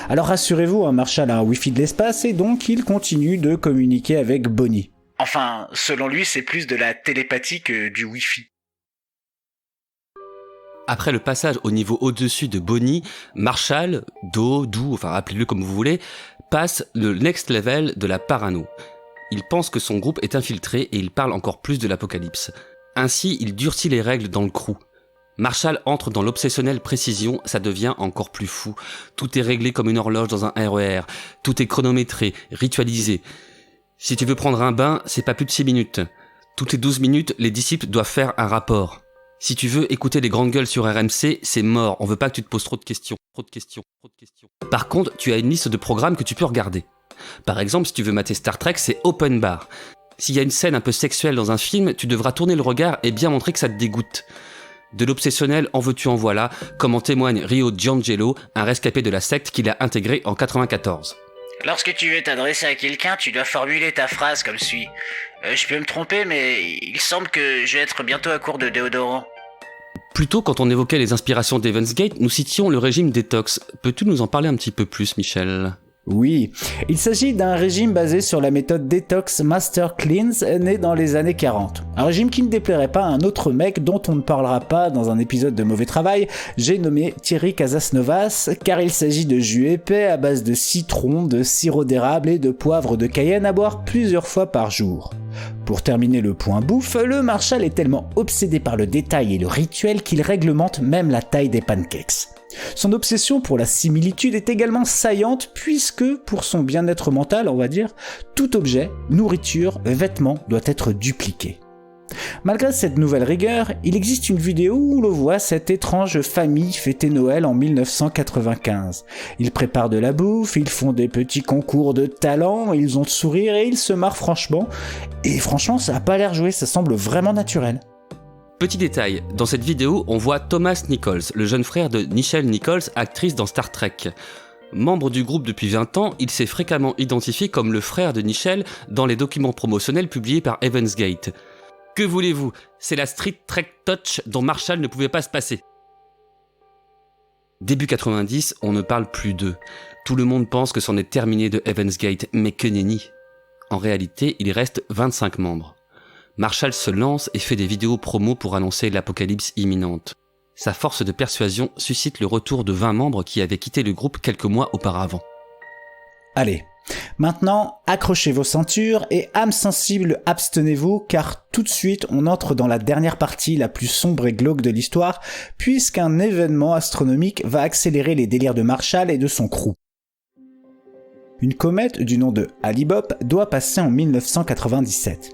Alors rassurez-vous, Marshall a un wifi de l'espace et donc il continue de communiquer avec Bonnie. Enfin, selon lui, c'est plus de la télépathie que du wifi. Après le passage au niveau au-dessus de Bonnie, Marshall, Do, enfin appelez-le comme vous voulez, passe le next level de la parano. Il pense que son groupe est infiltré et il parle encore plus de l'apocalypse. Ainsi, il durcit les règles dans le crew. Marshall entre dans l'obsessionnelle précision, ça devient encore plus fou. Tout est réglé comme une horloge dans un RER, tout est chronométré, ritualisé. Si tu veux prendre un bain, c'est pas plus de 6 minutes. Toutes les 12 minutes, les disciples doivent faire un rapport. Si tu veux écouter des grandes gueules sur RMC, c'est mort, on veut pas que tu te poses trop de questions. Par contre, tu as une liste de programmes que tu peux regarder. Par exemple, si tu veux mater Star Trek, c'est Open Bar. S'il y a une scène un peu sexuelle dans un film, tu devras tourner le regard et bien montrer que ça te dégoûte. De l'obsessionnel, en veux-tu en voilà, comme en témoigne Rio Giangelo, un rescapé de la secte qu'il a intégré en 94. Lorsque tu veux t'adresser à quelqu'un, tu dois formuler ta phrase comme suit. Je peux me tromper, mais il semble que je vais être bientôt à court de déodorant. Plus tôt, quand on évoquait les inspirations d'Heaven's Gate, nous citions le régime détox. Peux-tu nous en parler un petit peu plus, Michel ? Oui, il s'agit d'un régime basé sur la méthode Detox Master Cleanse née dans les années 40. Un régime qui ne déplairait pas à un autre mec dont on ne parlera pas dans un épisode de Mauvais Travail, j'ai nommé Thierry Casasnovas, car il s'agit de jus épais à base de citron, de sirop d'érable et de poivre de Cayenne à boire plusieurs fois par jour. Pour terminer le point bouffe, le Marshall est tellement obsédé par le détail et le rituel qu'il réglemente même la taille des pancakes. Son obsession pour la similitude est également saillante puisque, pour son bien-être mental, on va dire, tout objet, nourriture, vêtement doit être dupliqué. Malgré cette nouvelle rigueur, il existe une vidéo où l'on voit cette étrange famille fêter Noël en 1995. Ils préparent de la bouffe, ils font des petits concours de talent, ils ont le sourire et ils se marrent franchement. Et franchement, ça a pas l'air joué, ça semble vraiment naturel. Petit détail, dans cette vidéo, on voit Thomas Nichols, le jeune frère de Nichelle Nichols, actrice dans Star Trek. Membre du groupe depuis 20 ans, il s'est fréquemment identifié comme le frère de Nichelle dans les documents promotionnels publiés par Heaven's Gate. Que voulez-vous ? C'est la Street Trek Touch dont Marshall ne pouvait pas se passer. Début 90, on ne parle plus d'eux. Tout le monde pense que c'en est terminé de Heaven's Gate, mais que nenni. En réalité, il reste 25 membres. Marshall se lance et fait des vidéos promo pour annoncer l'apocalypse imminente. Sa force de persuasion suscite le retour de 20 membres qui avaient quitté le groupe quelques mois auparavant. Allez, maintenant, accrochez vos ceintures et âmes sensibles, abstenez-vous car tout de suite on entre dans la dernière partie la plus sombre et glauque de l'histoire puisqu'un événement astronomique va accélérer les délires de Marshall et de son crew. Une comète du nom de Hale-Bopp doit passer en 1997.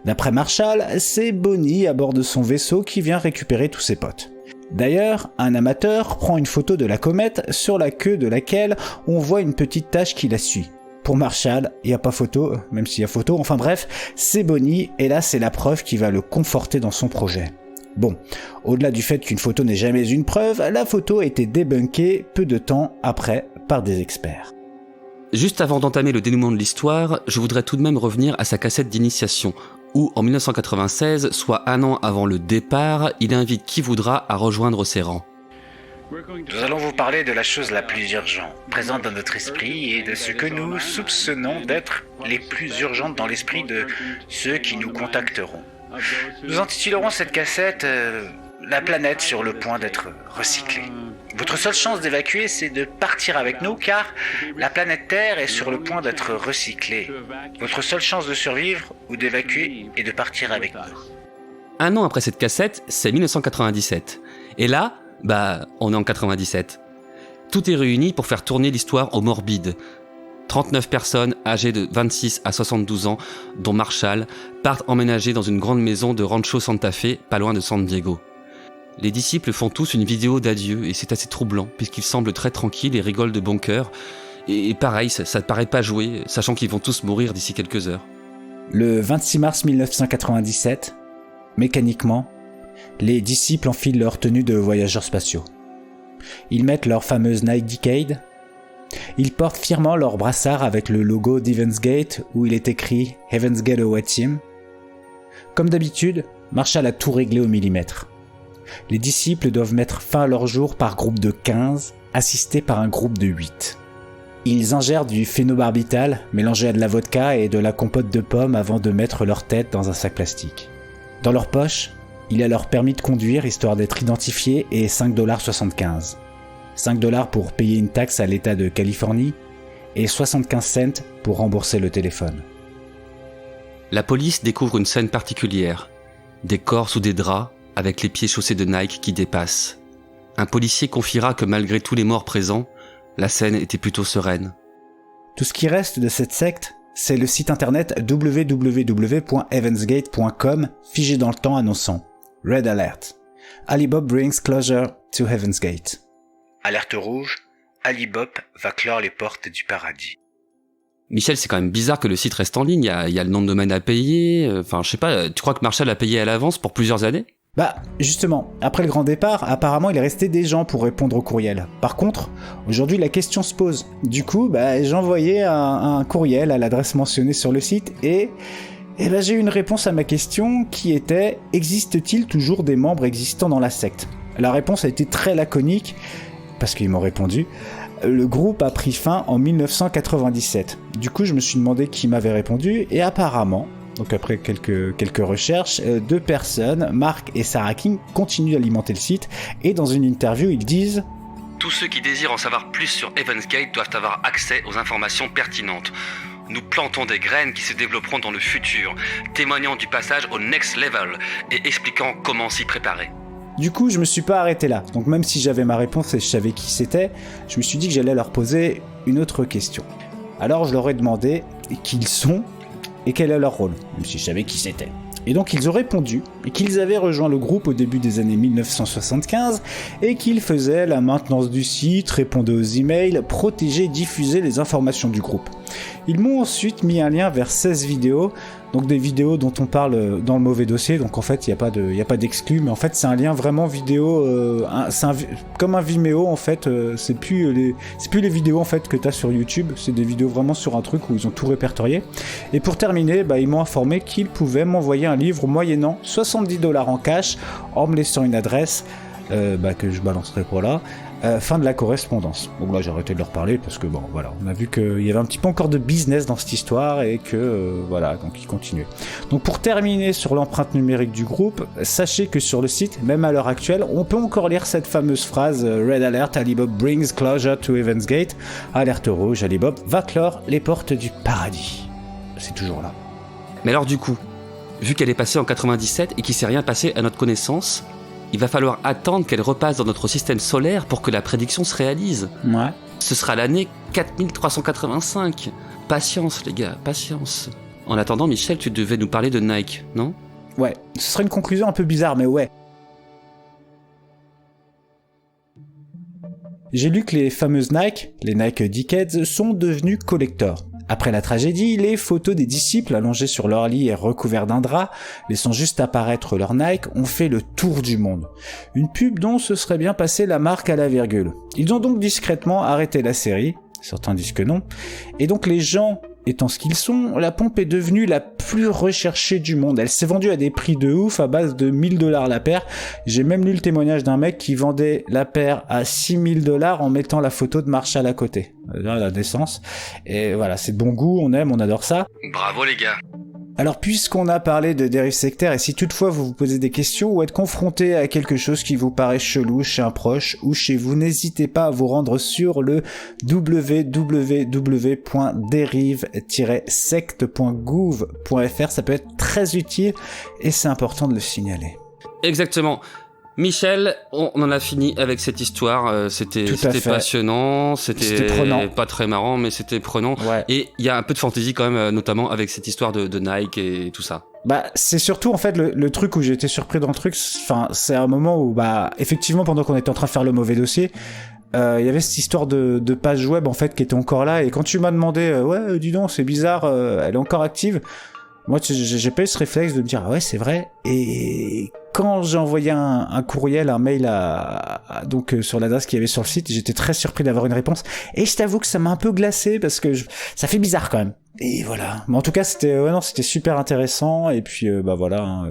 D'après Marshall, c'est Bonnie à bord de son vaisseau qui vient récupérer tous ses potes. D'ailleurs, un amateur prend une photo de la comète sur la queue de laquelle on voit une petite tache qui la suit. Pour Marshall, il n'y a pas photo, même s'il y a photo, enfin bref, c'est Bonnie et là c'est la preuve qui va le conforter dans son projet. Bon, au-delà du fait qu'une photo n'est jamais une preuve, la photo a été débunkée peu de temps après par des experts. Juste avant d'entamer le dénouement de l'histoire, je voudrais tout de même revenir à sa cassette d'initiation, où en 1996, soit un an avant le départ, il invite qui voudra à rejoindre ses rangs. Nous allons vous parler de la chose la plus urgente, présente dans notre esprit, et de ce que nous soupçonnons d'être les plus urgentes dans l'esprit de ceux qui nous contacteront. Nous intitulerons cette cassette La planète sur le point d'être recyclée. Votre seule chance d'évacuer, c'est de partir avec nous, car la planète Terre est sur le point d'être recyclée. Votre seule chance de survivre ou d'évacuer est de partir avec nous. Un an après cette cassette, c'est 1997. Et là, on est en 97. Tout est réuni pour faire tourner l'histoire au morbide. 39 personnes âgées de 26 à 72 ans, dont Marshall, partent emménager dans une grande maison de Rancho Santa Fe, pas loin de San Diego. Les disciples font tous une vidéo d'adieu et c'est assez troublant puisqu'ils semblent très tranquilles et rigolent de bon cœur. Et pareil, ça ne paraît pas joué, sachant qu'ils vont tous mourir d'ici quelques heures. Le 26 mars 1997, mécaniquement, les disciples enfilent leur tenue de voyageurs spatiaux. Ils mettent leur fameuse Nike Decade. Ils portent fièrement leur brassard avec le logo d'Heaven's Gate où il est écrit Heaven's Getaway Team. Comme d'habitude, Marshall a tout réglé au millimètre. Les disciples doivent mettre fin à leur jour par groupe de 15, assistés par un groupe de 8. Ils ingèrent du phénobarbital mélangé à de la vodka et de la compote de pommes avant de mettre leur tête dans un sac plastique. Dans leur poche, il y a leur permis de conduire histoire d'être identifiés et $5,75. $5 pour payer une taxe à l'État de Californie et 75 cents pour rembourser le téléphone. La police découvre une scène particulière. Des corps sous des draps, avec les pieds chaussés de Nike qui dépassent. Un policier confiera que malgré tous les morts présents, la scène était plutôt sereine. Tout ce qui reste de cette secte, c'est le site internet www.heavensgate.com figé dans le temps annonçant Red Alert. Hale-Bopp brings closure to Heaven's Gate. Alerte rouge, Hale-Bopp va clore les portes du paradis. Michel, c'est quand même bizarre que le site reste en ligne, il y a le nom de domaine à payer, enfin je sais pas, tu crois que Marshall a payé à l'avance pour plusieurs années ? Justement, après le grand départ, apparemment il est resté des gens pour répondre au courriel. Par contre, aujourd'hui la question se pose. Du coup, j'ai envoyé un courriel à l'adresse mentionnée sur le site et j'ai eu une réponse à ma question qui était « Existe-t-il toujours des membres existants dans la secte ?» La réponse a été très laconique, parce qu'ils m'ont répondu « Le groupe a pris fin en 1997 ». Du coup, je me suis demandé qui m'avait répondu et apparemment... Donc après quelques recherches, 2 personnes, Mark et Sarah King, continuent d'alimenter le site et dans une interview, ils disent « Tous ceux qui désirent en savoir plus sur Heaven's Gate doivent avoir accès aux informations pertinentes. Nous plantons des graines qui se développeront dans le futur, témoignant du passage au next level et expliquant comment s'y préparer. » Du coup, je me suis pas arrêté là. Donc même si j'avais ma réponse et je savais qui c'était, je me suis dit que j'allais leur poser une autre question. Alors je leur ai demandé qui ils sont et quel est leur rôle, même si je savais qui c'était. Et donc ils ont répondu qu'ils avaient rejoint le groupe au début des années 1975 et qu'ils faisaient la maintenance du site, répondaient aux emails, protégeaient et diffusaient les informations du groupe. Ils m'ont ensuite mis un lien vers 16 vidéos, donc des vidéos dont on parle dans le mauvais dossier, donc en fait il n'y a pas d'exclus, mais en fait c'est un lien vraiment vidéo, comme un Vimeo en fait, c'est plus les vidéos en fait que tu as sur YouTube, c'est des vidéos vraiment sur un truc où ils ont tout répertorié. Et pour terminer, ils m'ont informé qu'ils pouvaient m'envoyer un livre moyennant $70 en cash, en me laissant une adresse que je balancerai pour là. Fin de la correspondance. Donc là j'ai arrêté de leur parler parce que on a vu qu'il y avait un petit peu encore de business dans cette histoire et que donc ils continuaient. Donc pour terminer sur l'empreinte numérique du groupe, sachez que sur le site, même à l'heure actuelle, on peut encore lire cette fameuse phrase Red Alert, Hale-Bopp brings closure to Heaven's Gate. Alerte rouge, Hale-Bopp va clore les portes du paradis. C'est toujours là. Mais alors du coup, vu qu'elle est passée en 97 et qu'il s'est rien passé à notre connaissance, il va falloir attendre qu'elle repasse dans notre système solaire pour que la prédiction se réalise. Ouais. Ce sera l'année 4385. Patience les gars, patience. En attendant, Michel, tu devais nous parler de Nike, non ? Ouais, ce serait une conclusion un peu bizarre, mais ouais. J'ai lu que les fameuses Nike, les Nike Dickheads, sont devenus collectors. Après la tragédie, les photos des disciples allongés sur leur lit et recouverts d'un drap, laissant juste apparaître leur Nike, ont fait le tour du monde. Une pub dont se serait bien passé la marque à la virgule. Ils ont donc discrètement arrêté la série, certains disent que non, et donc les gens étant ce qu'ils sont, la pompe est devenue la plus recherchée du monde. Elle s'est vendue à des prix de ouf à base de $1000 la paire. J'ai même lu le témoignage d'un mec qui vendait la paire à $6000 en mettant la photo de Marshall à côté. La décence. Et voilà, c'est de bon goût, on aime, on adore ça. Bravo les gars. Alors puisqu'on a parlé de dérive sectaire, et si toutefois vous vous posez des questions ou êtes confronté à quelque chose qui vous paraît chelou chez un proche ou chez vous, n'hésitez pas à vous rendre sur le www.dérive-secte.gouv.fr, ça peut être très utile et c'est important de le signaler. Exactement. Michel, on en a fini avec cette histoire. C'était passionnant, c'était prenant. Pas très marrant, mais c'était prenant. Ouais. Et il y a un peu de fantaisie quand même, notamment avec cette histoire de Nike et tout ça. Bah, c'est surtout en fait le truc où j'ai été surpris dans le truc. Enfin, c'est un moment où, bah, effectivement, pendant qu'on était en train de faire le mauvais dossier, il y avait cette histoire de page web en fait qui était encore là. Et quand tu m'as demandé, ouais, dis donc, c'est bizarre, elle est encore active. Moi, j'ai pas eu ce réflexe de me dire, ah ouais, c'est vrai. Et quand j'ai envoyé un courriel, un mail donc sur l'adresse qu'il y avait sur le site, j'étais très surpris d'avoir une réponse. Et je t'avoue que ça m'a un peu glacé parce que ça fait bizarre quand même. Et voilà. Mais en tout cas, c'était super intéressant. Et puis bah voilà.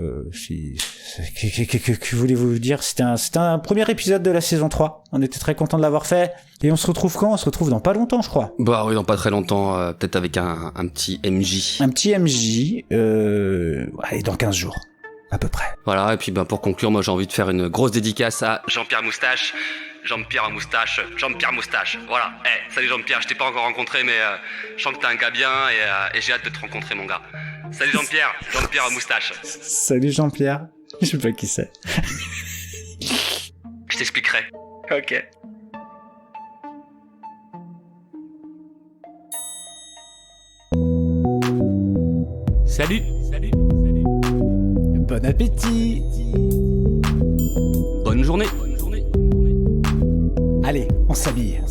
Que voulez-vous dire ? C'était un premier épisode de la saison 3. On était très content de l'avoir fait. Et on se retrouve quand ? On se retrouve dans pas longtemps, je crois. Bah oui, dans pas très longtemps. Peut-être avec un petit MJ. Un petit MJ. Ouais, dans 15 jours. À peu près. Voilà, et puis bah, pour conclure, moi j'ai envie de faire une grosse dédicace à Jean-Pierre Moustache. Jean-Pierre Moustache. Voilà. Salut Jean-Pierre, je t'ai pas encore rencontré, mais je sens que t'es un gars bien et j'ai hâte de te rencontrer, mon gars. Salut Jean-Pierre Moustache. Salut Jean-Pierre. Je sais pas qui c'est. Je t'expliquerai. Ok. Salut. Bon appétit. Bonne journée. Allez, on s'habille.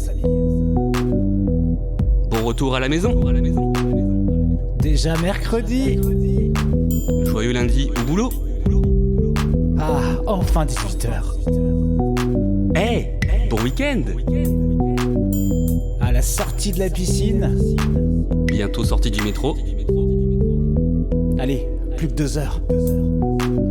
Bon retour à la maison. Déjà mercredi. Joyeux lundi au boulot. Ah, enfin 18h. Bon week-end. À la sortie de la piscine. Bientôt sortie du métro. Allez, plus que 2 heures.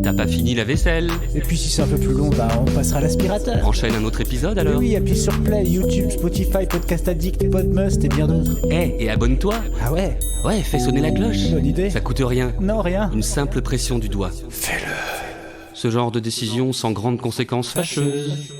T'as pas fini la vaisselle. Et puis si c'est un peu plus long, bah on passera à l'aspirateur. Enchaîne un autre épisode alors. Oui, appuie sur Play, YouTube, Spotify, Podcast Addict, Podmust et bien d'autres. Et abonne-toi. Ah ouais. Ouais, fais sonner la cloche. Bonne idée. Ça coûte rien. Non, rien. Une simple pression du doigt. Fais-le. Ce genre de décision sans grandes conséquences fâcheuses.